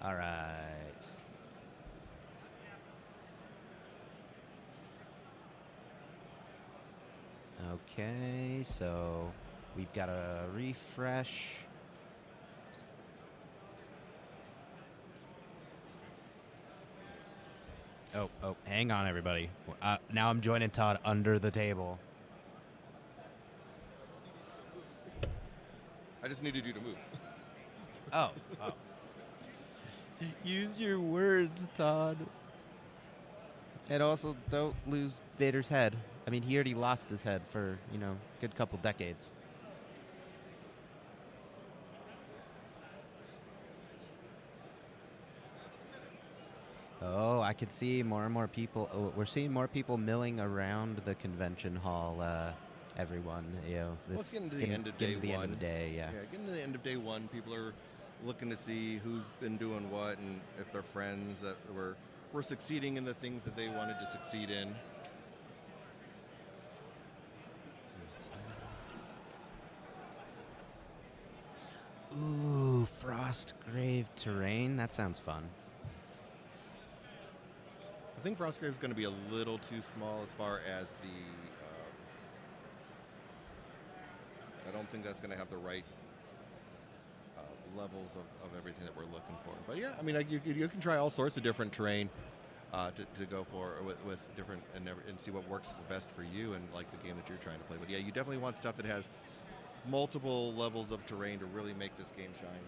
All right. Okay, so we've got a refresh. Oh, hang on, everybody. Now I'm joining Todd under the table. I just needed you to move. Oh. Use your words, Todd. And also, don't lose Vader's head. I mean, he already lost his head for, a good couple decades. Oh, I could see more and more people. Oh, we're seeing more people milling around the convention hall. Everyone, Let's get into the end of day 1. End of the day, yeah. Yeah, getting to the end of day 1, people are looking to see who's been doing what and if they're friends that were succeeding in the things that they wanted to succeed in. Ooh, Frostgrave terrain. That sounds fun. I think Frostgrave's going to be a little too small as far as the... I don't think that's going to have the right levels of everything that we're looking for. But yeah, I mean, you can try all sorts of different terrain to go for with different and see what works best for you and like the game that you're trying to play. But yeah, you definitely want stuff that has multiple levels of terrain to really make this game shine.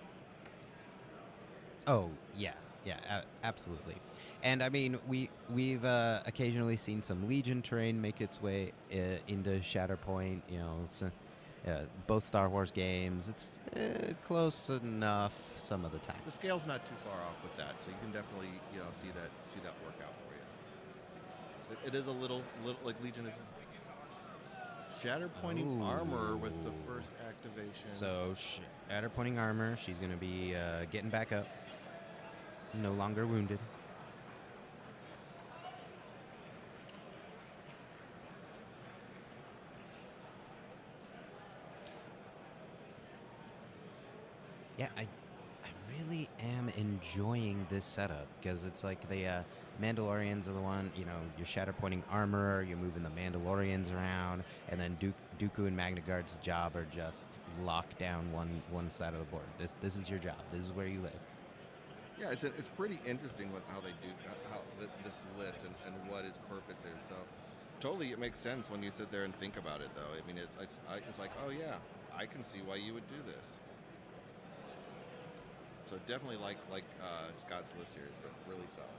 Oh yeah, absolutely. And I mean, we've occasionally seen some Legion terrain make its way into Shatterpoint. Both Star Wars games. It's close enough some of the time. The scale's not too far off with that, so you can definitely see that work out for you. It is a little like Legion is Shatterpointing armor with the first activation. So Shatterpointing armor. She's going to be getting back up. No longer wounded. Yeah, I really am enjoying this setup because it's like the Mandalorians are the one, you're Shatterpointing armor, you're moving the Mandalorians around, and then Dooku and MagnaGuard's job are just lock down one side of the board. This is your job. This is where you live. Yeah, it's pretty interesting with how they do this list and what its purpose is. So totally, it makes sense when you sit there and think about it, though. I mean, it's like, oh yeah, I can see why you would do this. So definitely like Scott's list here is really solid.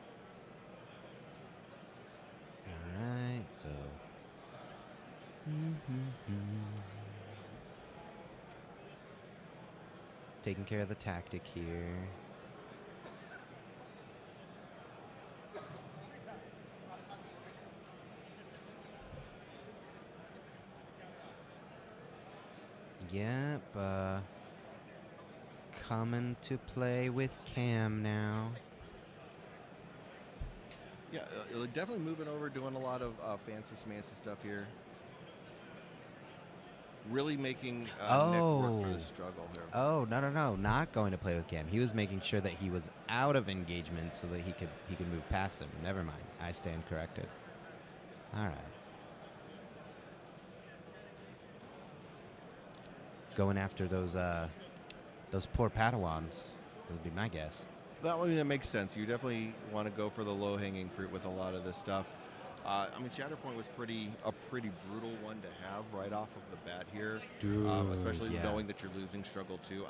All right, so. Taking care of the tactic here. Yep, coming to play with Cam now. Yeah, definitely moving over, doing a lot of fancy smancy stuff here. Really making Nick work for the struggle here. Oh, no, not going to play with Cam. He was making sure that he was out of engagement so that he could move past him. Never mind. I stand corrected. All right. Going after those poor Padawans would be my guess. That makes sense. You definitely want to go for the low-hanging fruit with a lot of this stuff. I mean, Shatterpoint was a pretty brutal one to have right off of the bat here, especially knowing that you're losing Struggle 2.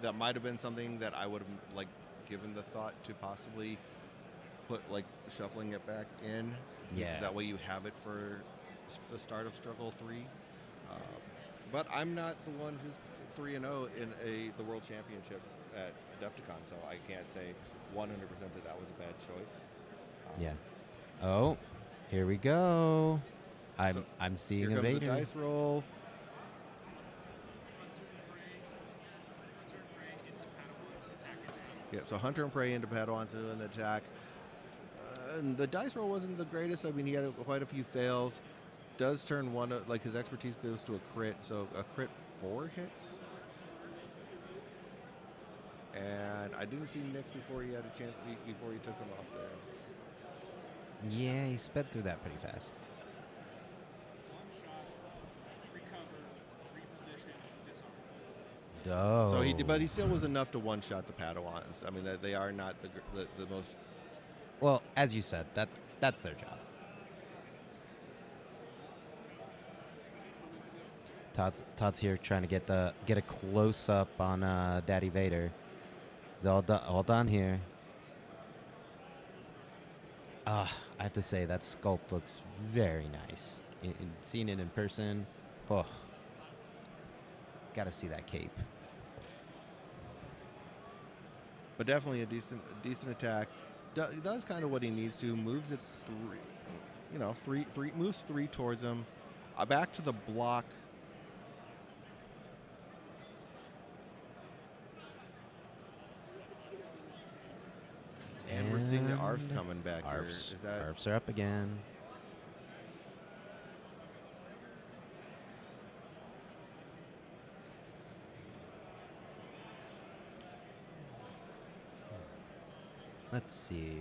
That might have been something that I would have given the thought to possibly put shuffling it back in. Yeah. That way you have it for the start of Struggle 3. But I'm not the one who's 3-0 in the World Championships at Adepticon, so I can't say 100% that was a bad choice. Yeah. Oh, here we go. I'm seeing a Vader. Here comes the dice roll. Yeah, so Hunter and Prey into Padawans into an attack. And the dice roll wasn't the greatest. I mean, he had quite a few fails. Does turn one, his expertise goes to a crit, so a crit 4 hits. And I didn't see Nix before he had a chance, before he took him off there. Yeah, he sped through that pretty fast. One shot, recover, reposition, disarm. Oh. So but he still was enough to one-shot the Padawans. I mean, they are not the most. Well, as you said, that's their job. Todd's here trying to get a close up on Daddy Vader. He's all done here. I have to say that sculpt looks very nice. Seeing it in person, gotta see that cape. But definitely a decent attack. Does kind of what he needs to. Moves it moves 3 towards him. Back to the block. And we're seeing the ARFs coming back here. ARFs are up again. Let's see.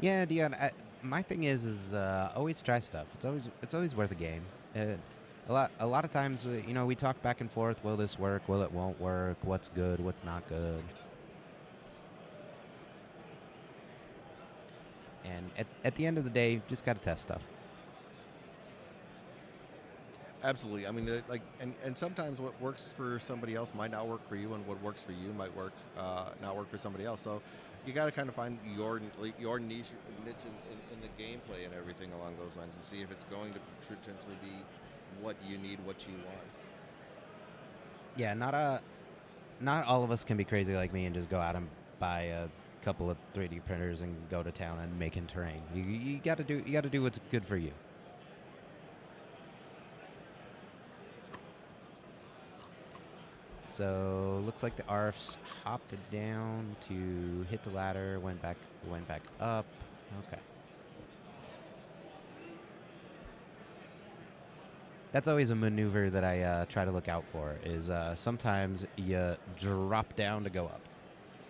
Yeah, Dion. My thing is always try stuff. It's always worth a game. A lot of times, we talk back and forth. Will this work? Will it won't work? What's good? What's not good? And at the end of the day, just gotta test stuff. Absolutely. I mean, and sometimes what works for somebody else might not work for you, and what works for you might not work for somebody else. So you got to kind of find your niche in the gameplay and everything along those lines, and see if it's going to potentially be what you need, what you want. Yeah, not all of us can be crazy like me and just go out and buy a couple of 3D printers and go to town and make in terrain. You got to do what's good for you. So looks like the ARFs hopped it down to hit the ladder, went back up. Okay. That's always a maneuver that I try to look out for. Is sometimes you drop down to go up.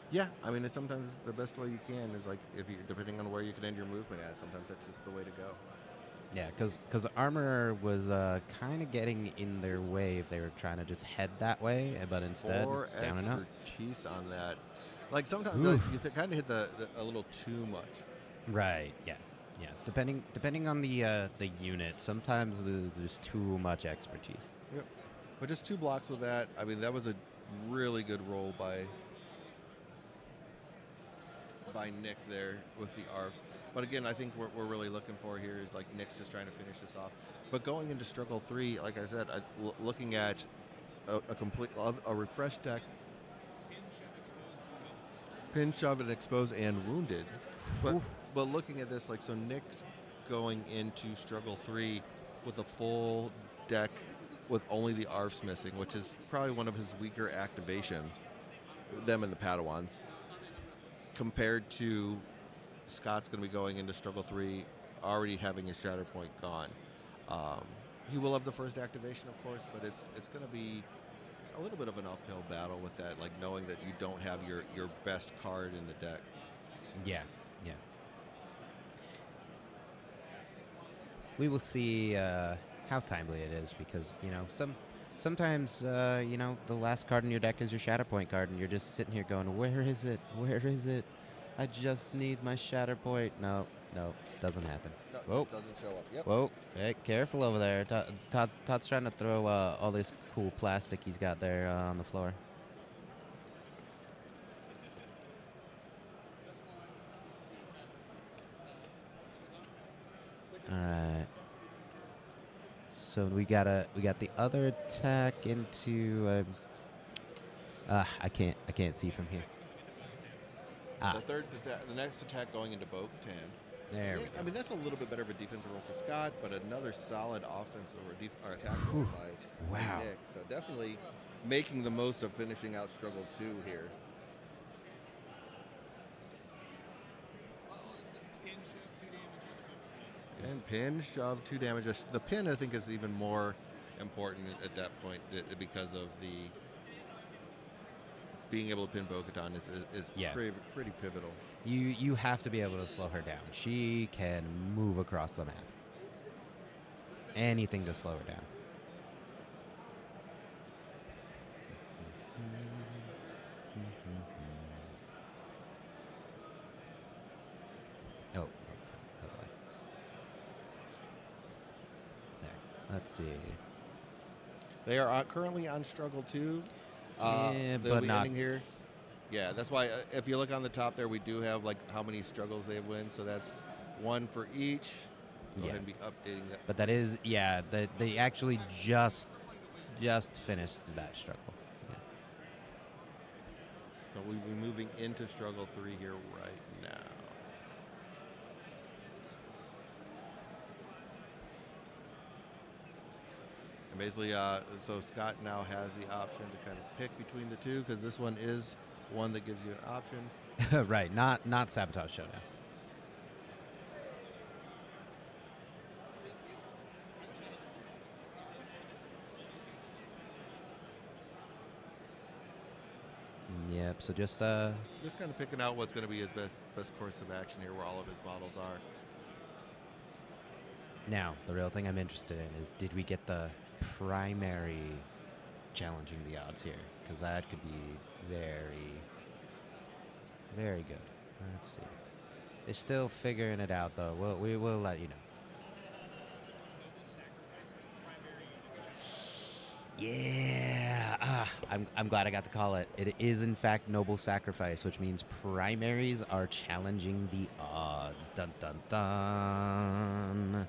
Yeah, I mean, sometimes the best way you can is if you, depending on where you can end your movement at. Sometimes that's just the way to go. Yeah, because armor was kind of getting in their way if they were trying to just head that way, but instead 4 down and up. expertise on that. Like sometimes Oof. you kind of hit the a little too much. Right. Yeah. Yeah. Depending on the unit, sometimes there's too much expertise. Yep. But just 2 blocks with that. I mean, that was a really good roll by Nick there with the ARFs. But again, I think what we're really looking for here is like Nick's just trying to finish this off. But going into Struggle 3, like I said, looking at a refreshed deck, pin, shove, and expose, and wounded. But looking at this, like, so Nick's going into Struggle 3 with a full deck with only the ARFs missing, which is probably one of his weaker activations, them and the Padawans, compared to Scott's going to be going into Struggle 3 already having his Shatter Point gone. He will have the first activation, of course, but it's going to be a little bit of an uphill battle with that, like knowing that you don't have your best card in the deck. Yeah. Yeah. We will see how timely it is because, sometimes, the last card in your deck is your Shatterpoint card and you're just sitting here going, where is it? Where is it? I just need my Shatterpoint. No, doesn't happen. No, Whoa. it doesn't show up. Yep. Whoa, hey, careful over there. Todd's trying to throw all this cool plastic he's got there on the floor. All right. So we got the other attack into. I can't see from here. The next attack going into Bo-Katan. There we go. I mean, that's a little bit better of a defensive roll for Scott, but another solid offensive or attack roll by Nick. So definitely making the most of finishing out Struggle 2 here. And pin, shove, 2 damage. The pin, I think, is even more important at that point because of the being able to pin Bo-Katan is pretty pivotal. You have to be able to slow her down. She can move across the map. Anything to slow her down. Oh, other way. There. Let's see. They are currently on Struggle 2. Yeah, they'll but be not. ending here. Yeah, that's why if you look on the top there, we do have like how many struggles they have won. So that's 1 for each. Go ahead and be updating that. But that is, they actually just finished that struggle. Yeah. So we'll be moving into Struggle 3 here right now. And basically, so Scott now has the option to kind of pick between the two because this one is one that gives you an option. Right, not Sabotage Showdown. Yep, so just kind of picking out what's going to be his best course of action here, where all of his models are. Now, the real thing I'm interested in is, did we get the primary challenging the odds here? Because that could be very, very good. Let's see. They're still figuring it out, though. We will let you know. Yeah, I'm glad I got to call it. It is, in fact, Noble Sacrifice, which means primaries are challenging the odds. Dun, dun, dun.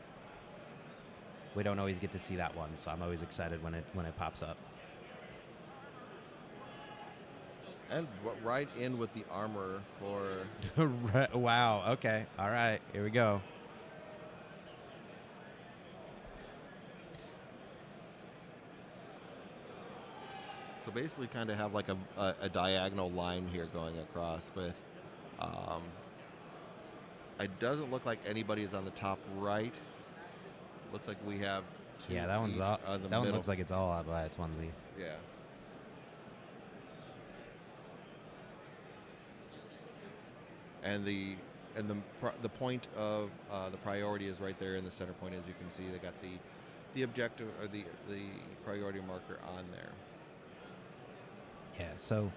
We don't always get to see that one, so I'm always excited when it pops up. And right in with the armor for... Wow, okay. All right, here we go. So basically kind of have like a diagonal line here going across with... it doesn't look like anybody is on the top right. Looks like we have two. Yeah, that one's all. That one looks like it's all out by its onesie. Yeah. And and the point of the priority is right there in the center point. As you can see, they got the objective or the priority marker on there. Yeah, so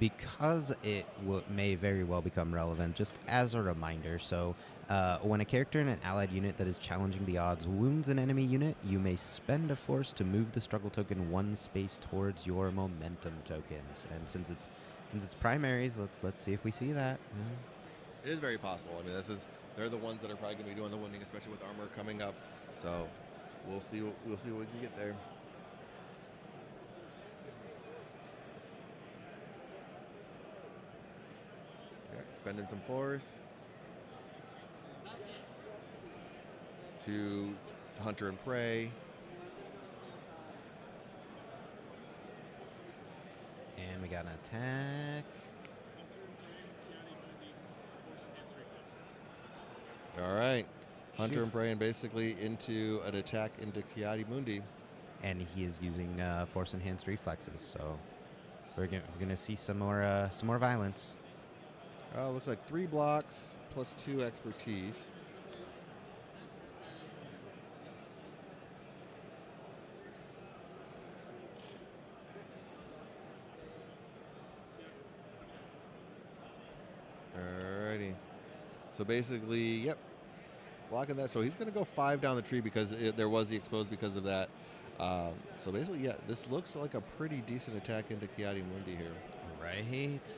because it may very well become relevant, just as a reminder, so when a character in an allied unit that is challenging the odds wounds an enemy unit, you may spend a force to move the struggle token one space towards your momentum tokens. And since it's primaries, let's see if we see that. It is very possible. I mean, they're the ones that are probably going to be doing the wounding, especially with armor coming up. So we'll see what we can get there. Okay, spending some force to hunter and prey. And we got an attack. All right. Hunter and prey, and basically into an attack into Ki-Adi-Mundi. And he is using force enhanced reflexes, so we're gonna see some more violence. Looks like 3 blocks plus 2 expertise. Alrighty. So basically, yep, blocking that. So he's going to go 5 down the tree because there was the exposed because of that. So basically, yeah, this looks like a pretty decent attack into Ki-Adi-Mundi here. Right.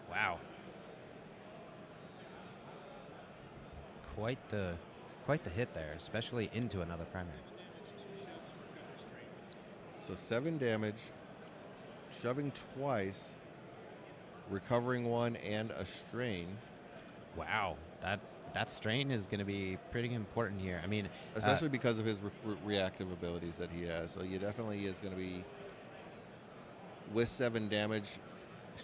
Wow. Quite the hit there, especially into another primary. So 7 damage, shoving twice, recovering 1, and a strain. Wow, that strain is going to be pretty important here. I mean, especially because of his reactive abilities that he has. So he definitely is going to be, with 7 damage,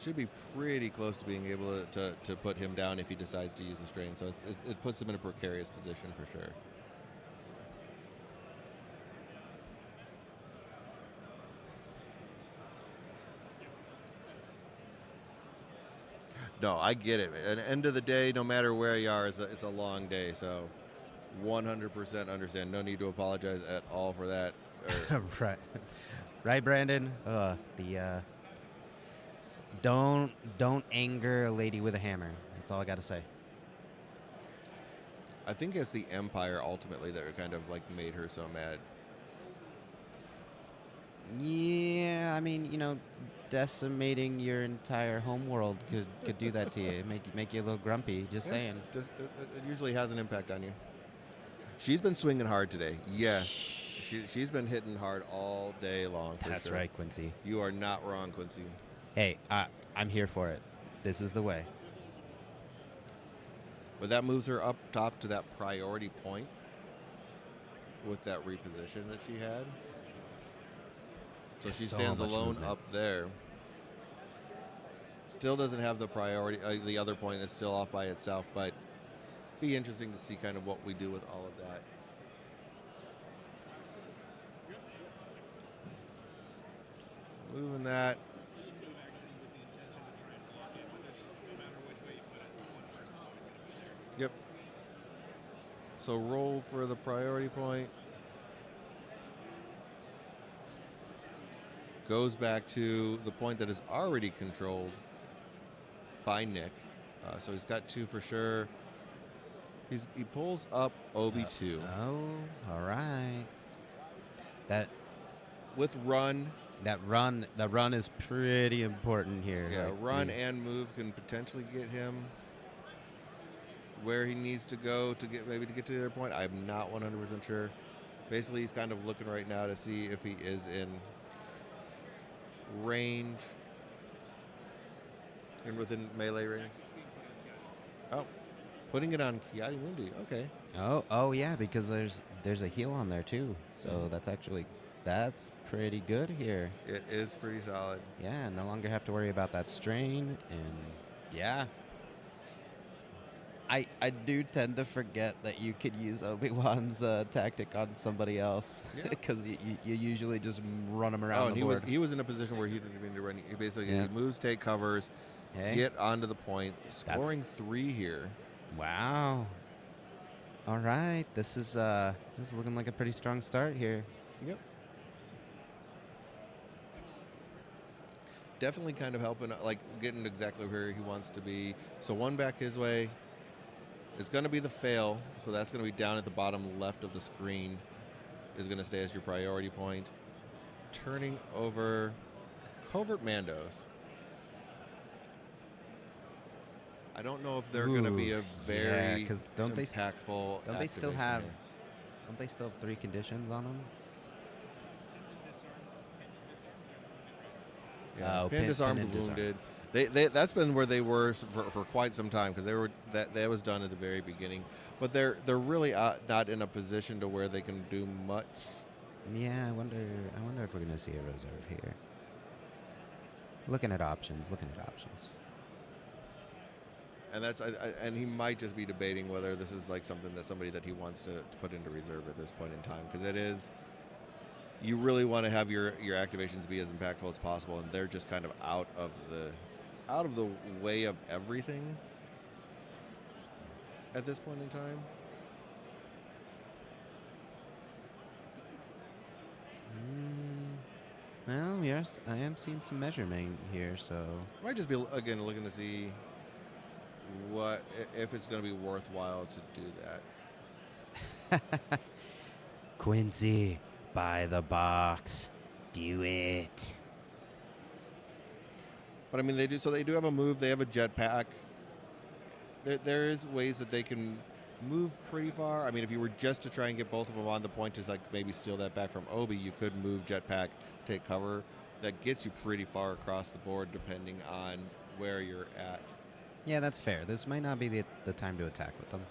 should be pretty close to being able to put him down if he decides to use a strain. So it puts him in a precarious position for sure. No, I get it. At the end of the day, no matter where you are, it's a long day. So 100% understand. No need to apologize at all for that. Right. Right, Brandon? Don't anger a lady with a hammer. That's all I got to say. I think it's the Empire ultimately that kind of like made her so mad. Yeah, I mean, decimating your entire homeworld could do that to you. Make you a little grumpy. Just saying. It usually has an impact on you. She's been swinging hard today. Yes, she's been hitting hard all day long. That's sure. right, Quincy. You are not wrong, Quincy. Hey, I'm here for it. This is the way. But that moves her up top to that priority point with that reposition that she had. So she stands alone movement up there. Still doesn't have the priority. The other point is still off by itself, but be interesting to see kind of what we do with all of that. Moving that. Yep. So roll for the priority point. Goes back to the point that is already controlled by Nick. So he's got 2 for sure. He pulls up Obi-2. Oh, all right. That with run. The run is pretty important here. Yeah, like run and move can potentially get him where he needs to go to get to the other point. I'm not 100% sure. Basically, he's kind of looking right now to see if he is in range and within melee range. Oh, putting it on Ki-Adi-Mundi. Okay. Oh yeah, because there's a heal on there too. So that's pretty good here. It is pretty solid. Yeah, no longer have to worry about that strain, and yeah, I do tend to forget that you could use Obi-Wan's tactic on somebody else Yeah. because you usually just run them around and the board. he was in a position where he didn't even need to run. He basically Yeah. moves, take covers, Hey. get onto the point, scoring 3 here. Wow. All right, this is looking like a pretty strong start here. Yep. Definitely kind of helping, like getting exactly where he wants to be. So 1 back his way. It's going to be the fail, so that's going to be down at the bottom left of the screen. Is going to stay as your priority point. Turning over Covert Mandos. I don't know if they're going to be a very don't they impactful. don't they still activation have here. don't they still have 3 conditions on them? Yeah, Oh, pin, pin, disarmed, pin, and disarm. wounded. They that's been where they were for quite some time because that was done at the very beginning. But they're really not in a position to where they can do much. Yeah, I wonder if we're gonna see a reserve here. Looking at options. And that's and he might just be debating whether this is like something that somebody that he wants to put into reserve at this point in time because it is. You really want to have your activations be as impactful as possible, and they're just kind of out of the way of everything at this point in time. Well, yes, I am seeing some measurement here, so Might just be again looking to see what if it's going to be worthwhile to do that. Quincy, buy the box, do it. But I mean, they do have a move. They have a jetpack. There is ways that they can move pretty far. I mean, if you were just to try and get both of them on the point to like maybe steal that back from Obi, you could move jetpack, take cover. That gets you pretty far across the board depending on where you're at. Yeah, that's fair. This might not be the time to attack with them.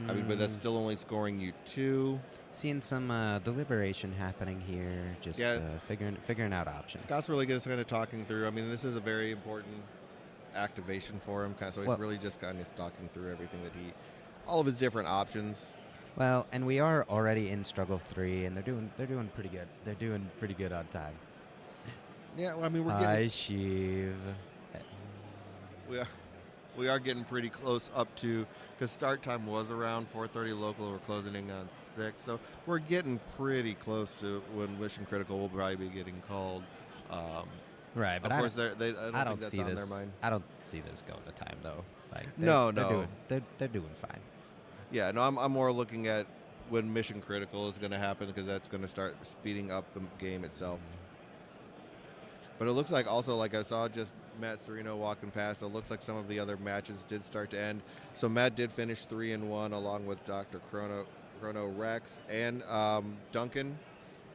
I mean, but that's still only scoring you 2. Seeing some deliberation happening here, just figuring out options. Scott's really good at kind of talking through. I mean, this is a very important activation for him, so he's really just kind of talking through everything all of his different options. Well, and we are already in struggle 3, and they're doing pretty good. They're doing pretty good on time. Yeah, well, I mean, we're Hi, getting. Sheev. We are getting pretty close up to because start time was around 4:30 local. We're closing in on 6, so we're getting pretty close to when Mission Critical will probably be getting called. Right, but of course, I don't think that's see on this. their mind. I don't see this going to time though. Like No. they're doing fine. Yeah, no, I'm more looking at when Mission Critical is going to happen because that's going to start speeding up the game itself. But it looks like also, like I saw just Matt Sereno walking past, it looks like some of the other matches did start to end. So Matt did finish 3-1 along with Dr. Chrono Rex and Duncan.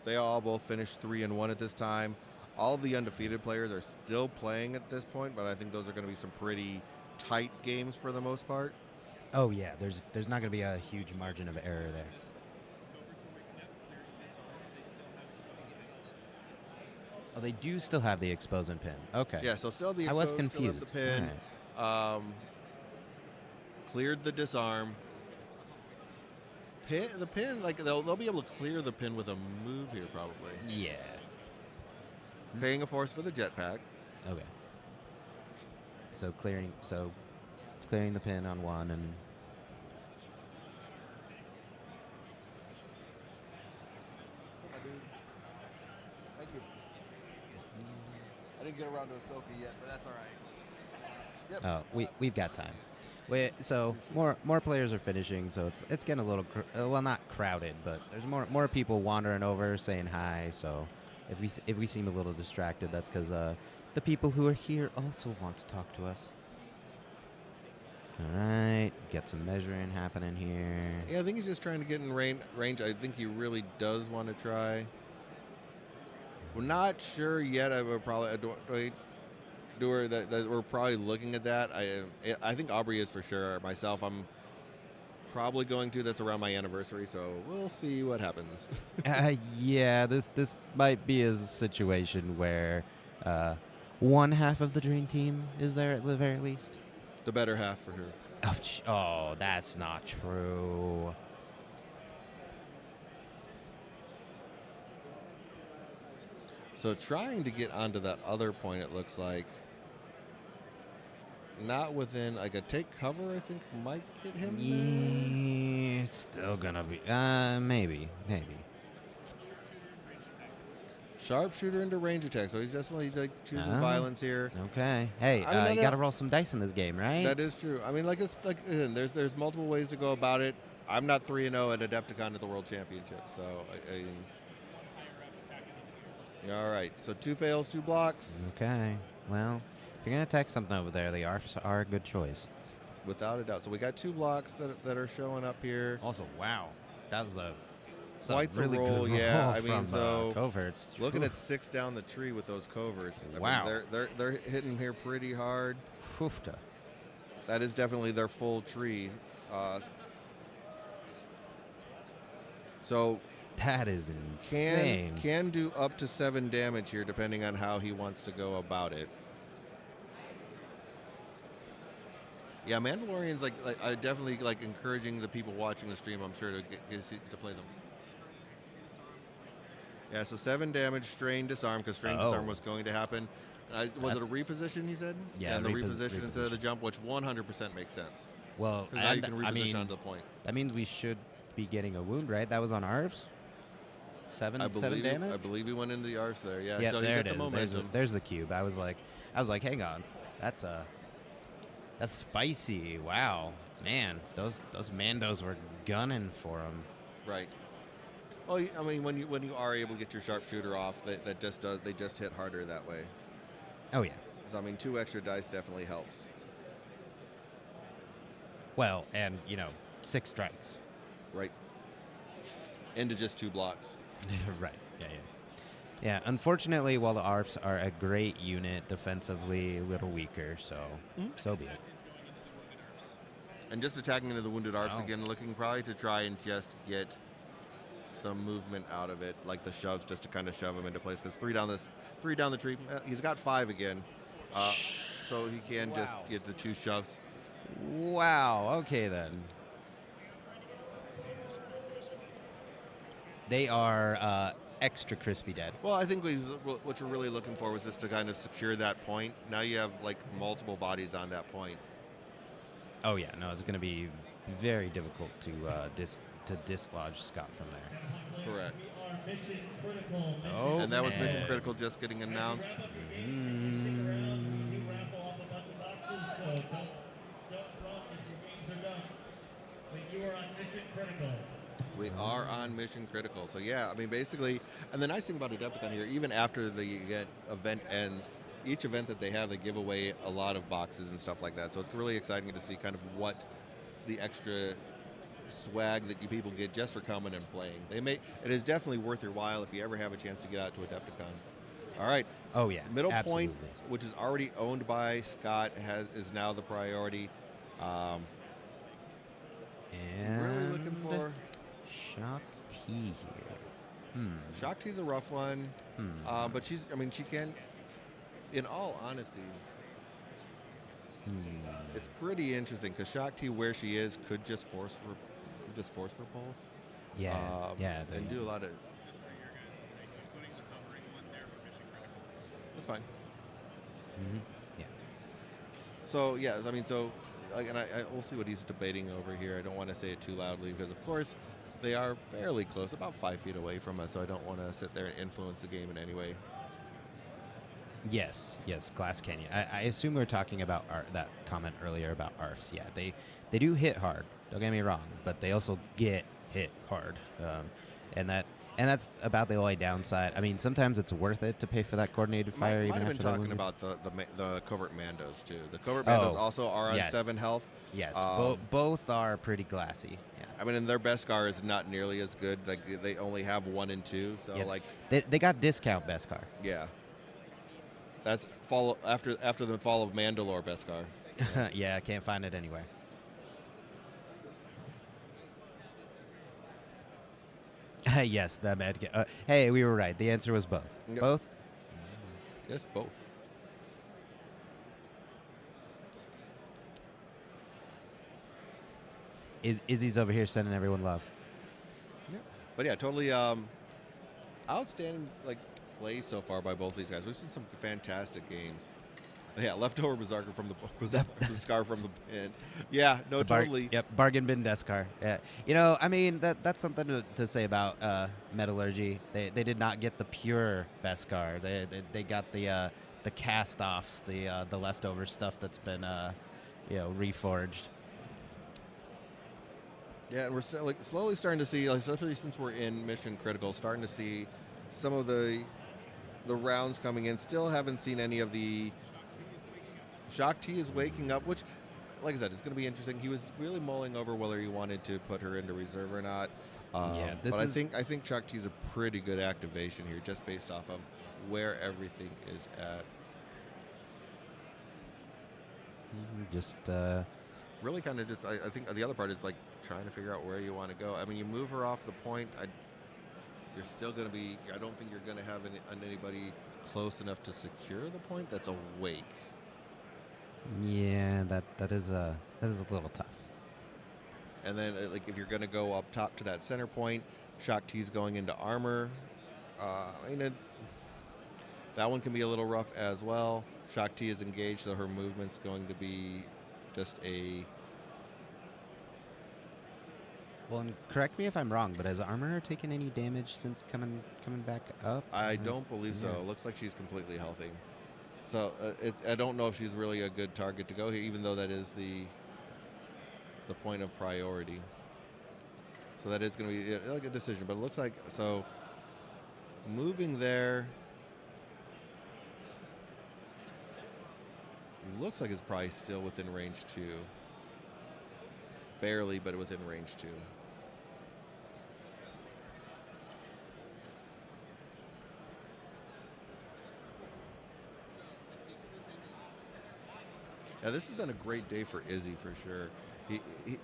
They all both finished 3-1 at this time. All of the undefeated players are still playing at this point, but I think those are going to be some pretty tight games for the most part. Oh yeah, there's not going to be a huge margin of error there. Oh, they do still have the expose and pin. Okay. Yeah, so still the I expose, was confused. Still have the pin. All Cleared the disarm. The pin, like they'll be able to clear the pin with a move here probably. Yeah. Paying a force for the jetpack. Okay. So clearing the pin on 1 and Thank you. I didn't get around to Ahsoka yet, but that's all right. Yep. oh, we've got time. So more players are finishing, so it's getting a little well, not crowded, but there's more people wandering over saying hi. So if we seem a little distracted, that's because the people who are here also want to talk to us. All right, get some measuring happening here. Yeah, I think he's just trying to get in range. I think he really does want to try. We're not sure yet. I would probably that we're probably looking at that. I think Aubrey is for sure. Myself, I'm probably going to. That's around my anniversary, so we'll see what happens. Yeah, this might be a situation where one half of the dream team is there at the very least. The better half for sure. Oh, that's not true. So trying to get onto that other point, it looks like. Not within, like a take cover, I think might get him there. Yeah, still gonna be. Maybe. Sharpshooter into range attack, so he's definitely like choosing violence here. Okay. Hey, you gotta roll some dice in this game, right? That is true. I mean, like it's like there's multiple ways to go about it. I'm not 3-0 at Adepticon at the World Championship, so all right. So 2 fails, 2 blocks. Okay. Well, if you're gonna attack something over there, the ARFs are a good choice. Without a doubt. So we got 2 blocks that are showing up here. Also, wow, that was a quite the really roll, good yeah. roll I mean, from, so coverts. looking at 6 down the tree with those coverts. Wow. I mean, they're hitting here pretty hard. Hoofta. That is definitely their full tree. So that is insane. Can do up to 7 damage here, depending on how he wants to go about it. Yeah, Mandalorians, like I definitely like encouraging the people watching the stream, I'm sure, to play them. Yeah, so 7 damage, strain, disarm, because strain, disarm was going to happen. Was it a reposition, he said? Yeah, and the reposition instead of the jump, which 100% makes sense. Well, because now you can reposition onto the point. That means we should be getting a wound, right? That was on ARFs? 7 damage? I believe he went into the ARFs there, yeah. Yeah, so there he it got is. the momentum. There's the cube. I was like, hang on. That's spicy. Wow. Man, those Mandos were gunning for him. Right. Well, I mean, when you are able to get your sharpshooter off, they just hit harder that way. Oh yeah. So I mean, 2 extra dice definitely helps. Well, and 6 strikes. Right. Into just 2 blocks. Right. Yeah. Unfortunately, while the ARFs are a great unit, defensively a little weaker, so so be it. And just attacking into the wounded ARFs again, looking probably to try and just get some movement out of it, like the shoves, just to kind of shove him into place. Because 3 down the tree, he's got 5 again, so he can just get the 2 shoves. Wow. Okay then. They are extra crispy dead. Well, I think what you're really looking for was just to kind of secure that point. Now you have like multiple bodies on that point. Oh yeah, no, it's going to be very difficult to dislodge Scott from there. Correct. Oh, and that was mission critical just getting announced. We are on mission critical. So yeah, I mean basically, and the nice thing about Adepticon here, even after the event ends, each event that they have, they give away a lot of boxes and stuff like that. So it's really exciting to see kind of what the extra swag that you people get just for coming and playing. It is definitely worth your while if you ever have a chance to get out to Adepticon. All right. Oh yeah. Middle absolutely. point, which is already owned by Scott, is now the priority. And really looking for Shaak T here. Shaak T's a rough one, but she can. In all honesty, it's pretty interesting because Shaak T, where she is, could just force repulse. Yeah, and do a lot of. That's fine. Yeah. So yeah, I mean, we'll see what he's debating over here. I don't want to say it too loudly because, of course, they are fairly close, about 5 feet away from us. So I don't want to sit there and influence the game in any way. Yes, Glass Canyon. I assume we were talking about that comment earlier about ARFs. Yeah, they do hit hard. Don't get me wrong, but they also get hit hard, and that's about the only downside. I mean, sometimes it's worth it to pay for that coordinated fire. Might have been talking about the Covert Mandos too. The Covert Mandos also are on 7 health. Yes, both are pretty glassy. Yeah. I mean, and their Beskar is not nearly as good. Like they only have 1 and 2, so they got discount Beskar. Yeah. That's after the fall of Mandalore Beskar. Yeah, I can't find it anywhere. Yes, the med. Hey, we were right. The answer was both. Yep. Both? Yes, both. Izzy's over here sending everyone love. Yeah. But yeah, totally outstanding play so far by both these guys. We've seen some fantastic games. Yeah, leftover Berserker from the Scar from the pin. Yeah, no, totally. Yep, bargain bin Deskar. Yeah, I mean that's something to say about metallurgy. They did not get the pure Beskar. They got the cast-offs, the leftover stuff that's been reforged. Yeah, and we're slowly starting to see, especially since we're in mission critical, starting to see some of the rounds coming in. Still haven't seen any of the. Shaak T is waking up, which, like I said, it's going to be interesting. He was really mulling over whether he wanted to put her into reserve or not. But I think Shaak T is a pretty good activation here, just based off of where everything is at. Just really kind of just. I think the other part is trying to figure out where you want to go. I mean, you move her off the point. You're still going to be. I don't think you're going to have anybody close enough to secure the point that's awake. Yeah, that is a little tough. And then, if you're going to go up top to that center point, Shaak T's going into armor. That one can be a little rough as well. Shaak T is engaged, so her movement's going to be just a. Well, and correct me if I'm wrong, but has Armorer taken any damage since coming back up? I don't believe so. It looks like she's completely healthy. So I don't know if she's really a good target to go here, even though that is the point of priority. So that is going to be a decision, but it looks like moving there. Looks like it's probably still within range 2. Barely, but within range 2. Yeah, this has been a great day for Izzy for sure.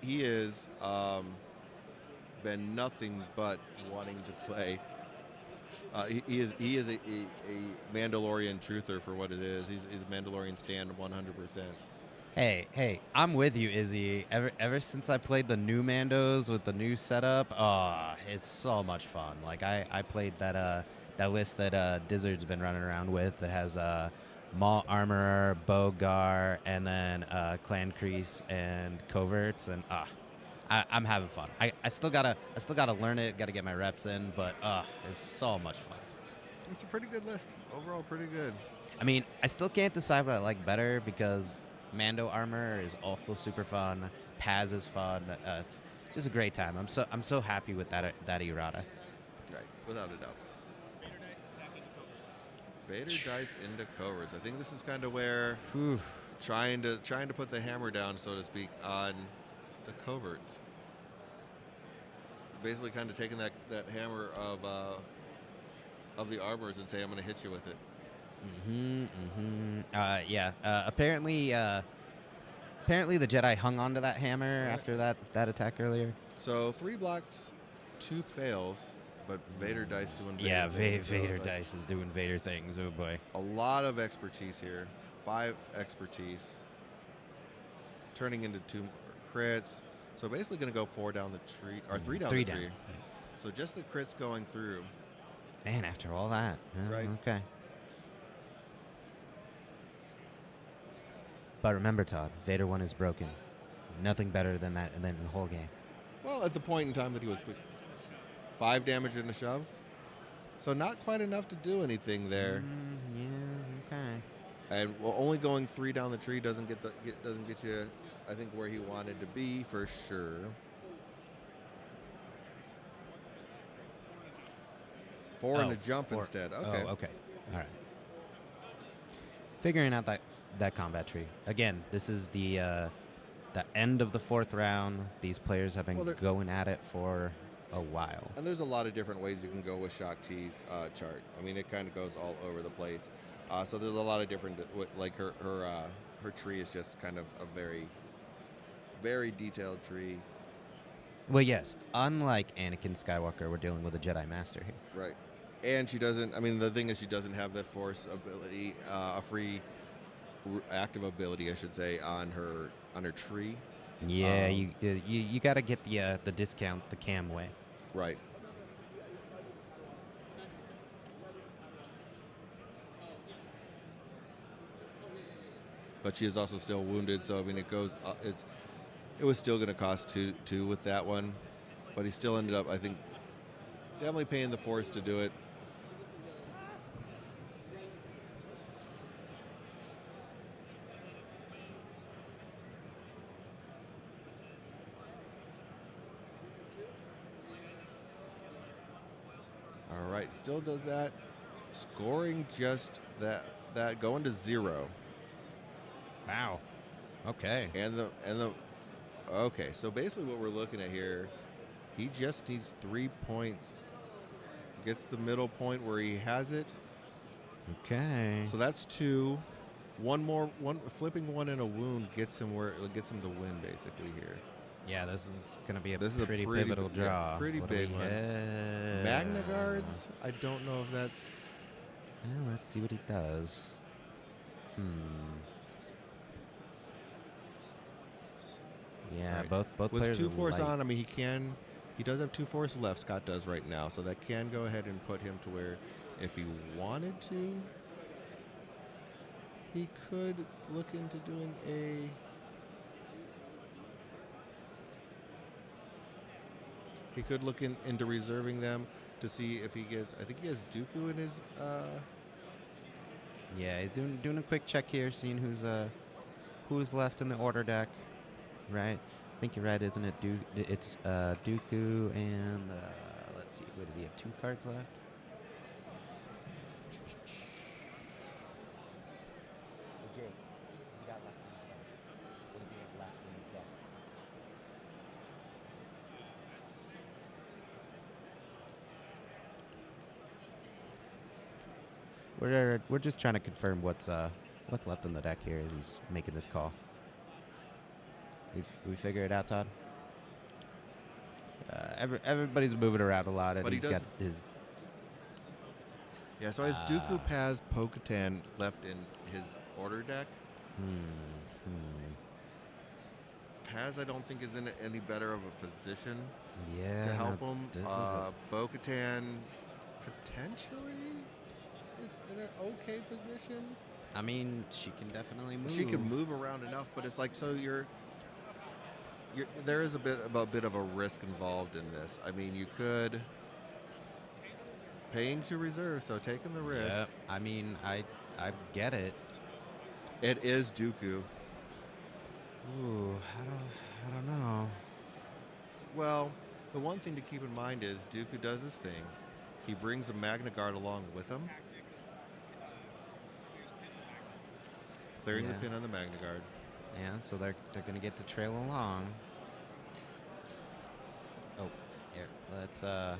He is been nothing but wanting to play. He is a Mandalorian truther for what it is. He's a Mandalorian stand 100%. Hey, I'm with you, Izzy. Ever since I played the new Mandos with the new setup, it's so much fun. I played that list that Dizzard's been running around with that has Maul Armorer, Bogar, and then Clan Kryze and Coverts, and I'm having fun. I still gotta learn it, gotta get my reps in, but it's so much fun. It's a pretty good list. Overall, pretty good. I mean, I still can't decide what I like better because Mando Armor is also super fun. Paz is fun. It's just a great time. I'm so happy with that errata. Right, without a doubt. Vader dice into Coverts. I think this is kind of where trying to put the hammer down, so to speak, on the Coverts. Basically, kind of taking that hammer of the armors and say, "I'm going to hit you with it." Yeah. Apparently the Jedi hung onto that hammer after that attack earlier. So 3 blocks, 2 fails. But Vader dice doing Vader yeah, things. Vader dice is doing Vader things. Oh boy. A lot of expertise here. 5 expertise. Turning into 2 crits. So basically going to go 4 down the tree, or 3 down the tree. Yeah. So just the crits going through. Man, after all that. Right. Okay. But remember, Todd, Vader 1 is broken. Nothing better than that, and then the whole game. Well, at the point in time that he was 5 damage in a shove, so not quite enough to do anything there. Yeah, okay. And only going 3 down the tree doesn't get you, I think, where he wanted to be for sure. 4 and a jump 4. instead. Okay. Oh, okay. All right. Figuring out that combat tree again. This is the end of the 4th round. These players have been going at it for a while. And there's a lot of different ways you can go with Shaak T's chart. I mean, it kind of goes all over the place. So there's a lot of different, her tree is just kind of a very, very detailed tree. Well, yes. Unlike Anakin Skywalker, we're dealing with a Jedi Master here. Right. And she doesn't, I mean, the thing is she doesn't have the Force ability, a free active ability, I should say, on her tree. Yeah, you got to get the discount the cam way. Right. But she is also still wounded, so I mean it goes. It was still going to cost two with that one, but he still ended up, I think, definitely paying the Force to do it. All right, still does that. Scoring just that going to 0. Wow. Okay. And the okay, so basically what we're looking at here, he just needs 3 points. Gets the middle point where he has it. Okay. So that's 2. Flipping one in a wound gets him the win basically here. Yeah, this is going to be a This is pretty a pretty pivotal draw. pretty What do big we one. have? MagnaGuards, I don't know if that's. Well, let's see what he does. Yeah, Right. both With players 2 are Force light. on, I mean he does have 2 Force left. Scott does right now, so that can go ahead and put him to where, if he wanted to, he could look into doing a. He could look into reserving them to see if he gets. I think he has Dooku in his. Yeah, he's doing a quick check here, seeing who's left in the order deck. Right, I think you're right, isn't it? It's Dooku and let's see, what does he have? 2 cards left. Jake, what's he got left in his deck? What does he have left in his deck? We're just trying to confirm what's left in the deck here as he's making this call. We figure it out, Todd. Everybody's moving around a lot, and But he he's got does- his. Yeah, so has Dooku, Paz, Bo-Katan left in his order deck. Paz, I don't think is in any better of a position Yeah. to help no, him. This is a, Bo-Katan potentially is in an okay position. I mean, she can definitely move. She can move around enough, but it's like, so there is a bit of a risk involved in this. I mean, you could paying to reserve, so taking the risk. Yeah. I mean, I get it. It is Dooku. Ooh, I don't know. Well, the one thing to keep in mind is Dooku does his thing. He brings a MagnaGuard along with him, clearing the Yeah. pin on the MagnaGuard. Yeah, so they're gonna get to trail along. Oh, here, let's we're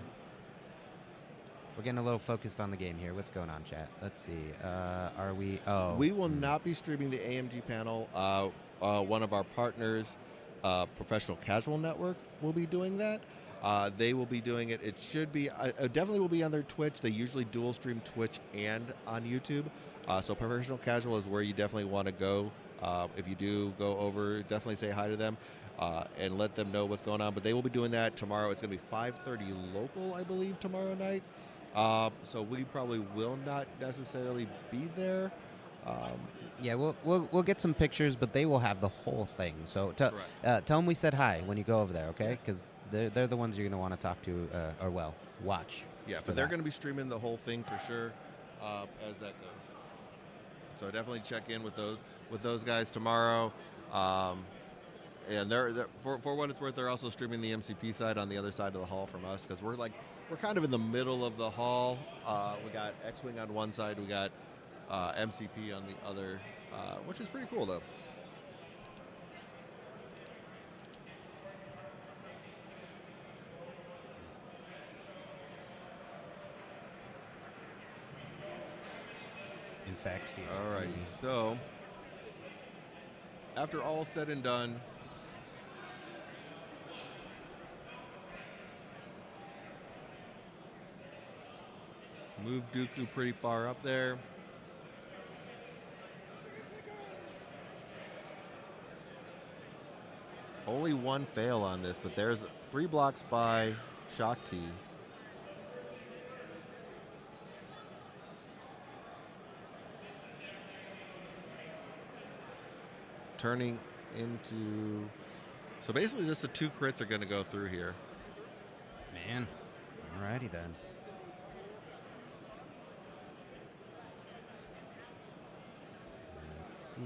getting a little focused on the game here. What's going on, chat? Let's see. Are we? Oh, We will not be streaming the AMG panel. One of our partners, Professional Casual Network, will be doing that. They will be doing it. It should be definitely will be on their Twitch. They usually dual stream Twitch and on YouTube. So Professional Casual is where you definitely want to go. If you do go over, definitely say hi to them and let them know what's going on. But they will be doing that tomorrow. It's going to be 5:30 local, I believe, tomorrow night. So we probably will not necessarily be there. Yeah, we'll get some pictures, but they will have the whole thing. So tell them we said hi when you go over there, okay? Because they're the ones you're going to want to talk to or watch. Yeah, but they're going to be streaming the whole thing for sure as that goes. So definitely check in with those guys tomorrow. And they're for what it's worth, they're also streaming the MCP side on the other side of the hall from us, because we're kind of in the middle of the hall. We got X-Wing on one side, we got MCP on the other, which is pretty cool though. In fact, here. Alrighty, so after all said and done, move Dooku pretty far up there. Only one fail on this, but there's 3 blocks by Shaak. Turning into... So basically just the 2 crits are going to go through here. Man. Alrighty then. Let's see.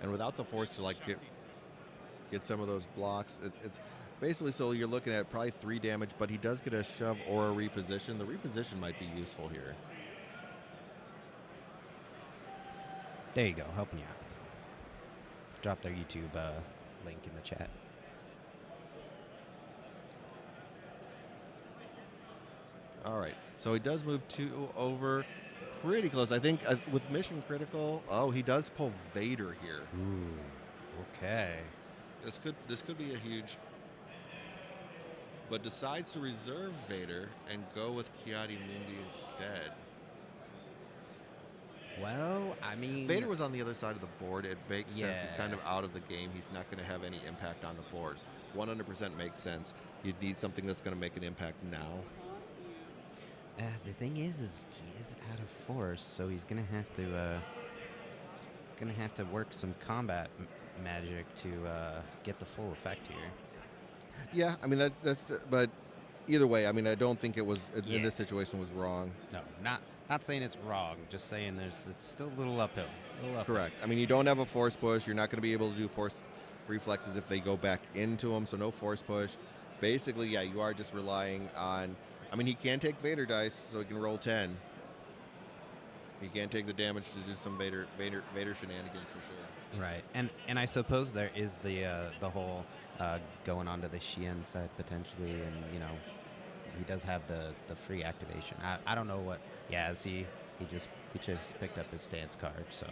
And without the force to like get some of those blocks, it's basically, so you're looking at probably 3 damage, but he does get a shove or a reposition. The reposition might be useful here. There you go, helping you out. Drop their YouTube link in the chat. All right, so he does move 2 over, pretty close. I think with mission critical, he does pull Vader here. Ooh, okay. This could be a huge, but decides to reserve Vader and go with Ki-Adi-Mundi instead. Well, I mean... Vader was on the other side of the board. It makes sense. He's kind of Yeah. out of the game. He's not going to have any impact on the board. 100% makes sense. You'd need something that's going to make an impact now. The thing is he is out of force, so he's gonna have to work some combat magic to get the full effect here. Yeah, I mean that's. But either way, I mean I don't think it was in Yeah. this situation was wrong. No, not saying it's wrong. Just saying it's still a little uphill. Correct. I mean you don't have a force push. You're not going to be able to do force reflexes if they go back into them. So no force push. Basically, yeah, you are just relying on. I mean, he can take Vader dice, so he can roll 10. He can take the damage to do some Vader shenanigans for sure. Right, and I suppose there is the whole going onto the Xian side potentially, and he does have the free activation. I don't know what. Yeah, see, he just picked up his stance card, so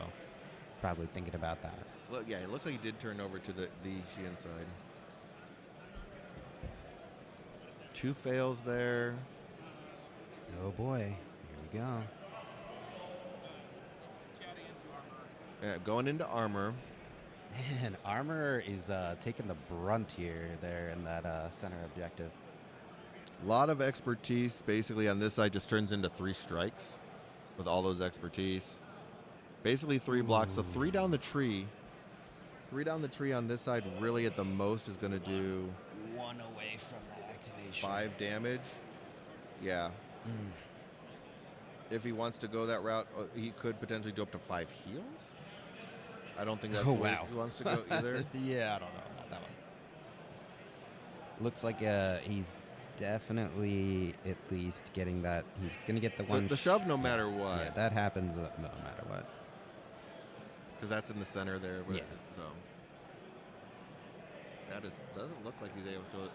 probably thinking about that. Look, yeah, it looks like he did turn over to the Xian side. 2 fails there. Oh boy, here we go. Yeah, going into armor. Man, armor is taking the brunt here, there in that center objective. A lot of expertise basically on this side just turns into 3 strikes with all those expertise. Basically 3 blocks, so 3 down the tree. 3 down the tree on this side really at the most is going to do 1 away from that activation. 5 damage. Yeah. If he wants to go that route, he could potentially do up to 5 heals. I don't think that's the way he wants to go either. Yeah, I don't know about that one. Looks like he's definitely at least getting that. He's going to get the one. The shove no matter what. Yeah, that happens no matter what. Because that's in the center there. But Yeah. So that doesn't look like he's able to.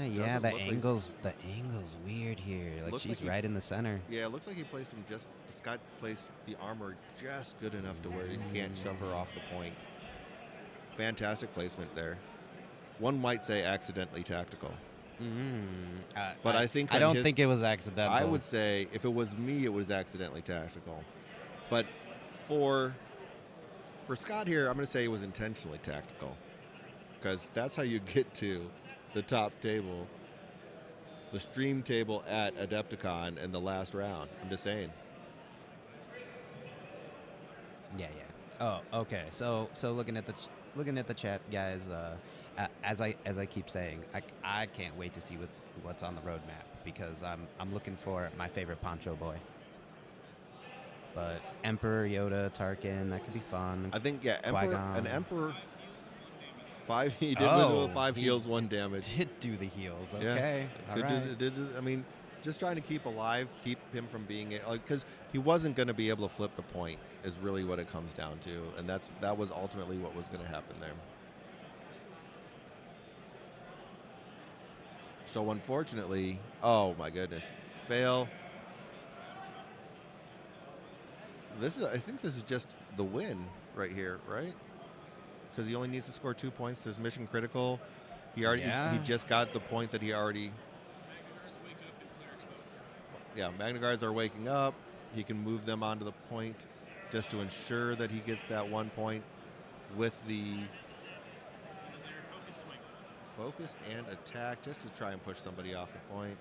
Yeah, Doesn't the look like- angle's weird here. Like Looks she's like he- right in the center. Yeah, it looks like he placed him Scott placed the armor just good enough to where he can't shove her off the point. Fantastic placement there. One might say accidentally tactical. But I think I on don't his- think it was accidental. I would say if it was me, it was accidentally tactical. But for Scott here, I'm going to say it was intentionally tactical. Because that's how you get to the top table, the stream table at Adepticon in the last round. I'm just saying. Yeah. Oh, okay. So looking at the chat, guys. As I keep saying, I can't wait to see what's on the roadmap because I'm looking for my favorite Poncho boy. But Emperor, Yoda, Tarkin, that could be fun. I think Qui-Gon. Emperor 5. He did Oh, with 5 he heals, 1 damage. Did do the heals? Yeah. Okay, all Could right. I mean, just trying to keep alive, keep him from being because he wasn't going to be able to flip the point is really what it comes down to, and that was ultimately what was going to happen there. So unfortunately, oh my goodness, fail. I think this is just the win right here, right? Because he only needs to score 2 points. There's mission critical. He just got the point that he already. Yeah, MagnaGuards are waking up. He can move them onto the point just to ensure that he gets that 1 point. with the And their focus swing. focus and attack just to try and push somebody off the point.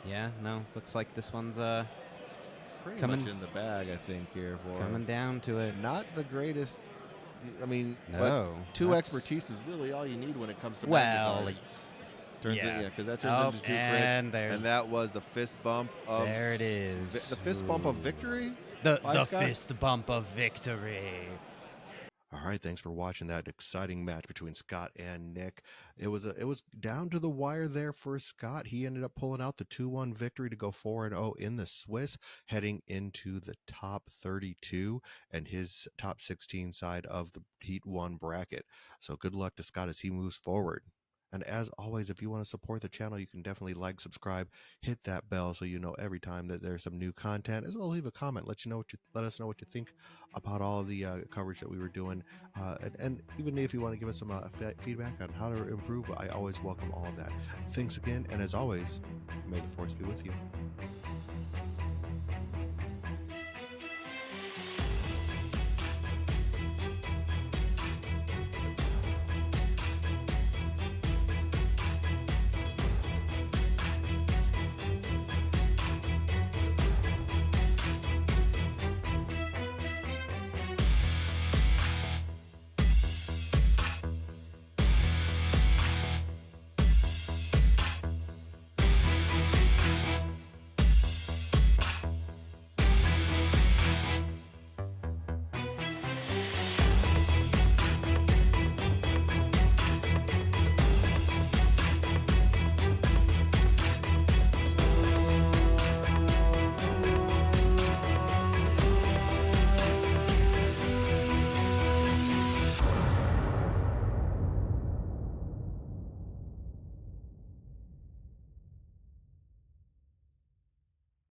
Yeah, no, looks like this one's Pretty Coming- much in the bag, I think, here for coming him. down to it. Not the greatest. I mean, but No. two that's- expertise is really all you need when it comes to Well, MagnaGuards. Turns yeah. because that turns Oh, into 2 crits, and there's and that was the fist bump of there it is. the fist bump of Ooh. victory. The by Scott. fist bump of victory. All right, thanks for watching that exciting match between Scott and Nick. It was down to the wire there for Scott. He ended up pulling out the 2-1 victory to go 4-0 in the Swiss, heading into the top 32 and his top 16 side of the Heat 1 bracket. So good luck to Scott as he moves forward. And as always, if you want to support the channel, you can definitely like, subscribe, hit that bell so you know every time that there's some new content, as well as leave a comment. Let us know what you think about all of the coverage that we were doing. And even if you want to give us some feedback on how to improve, I always welcome all of that. Thanks again. And as always, may the force be with you.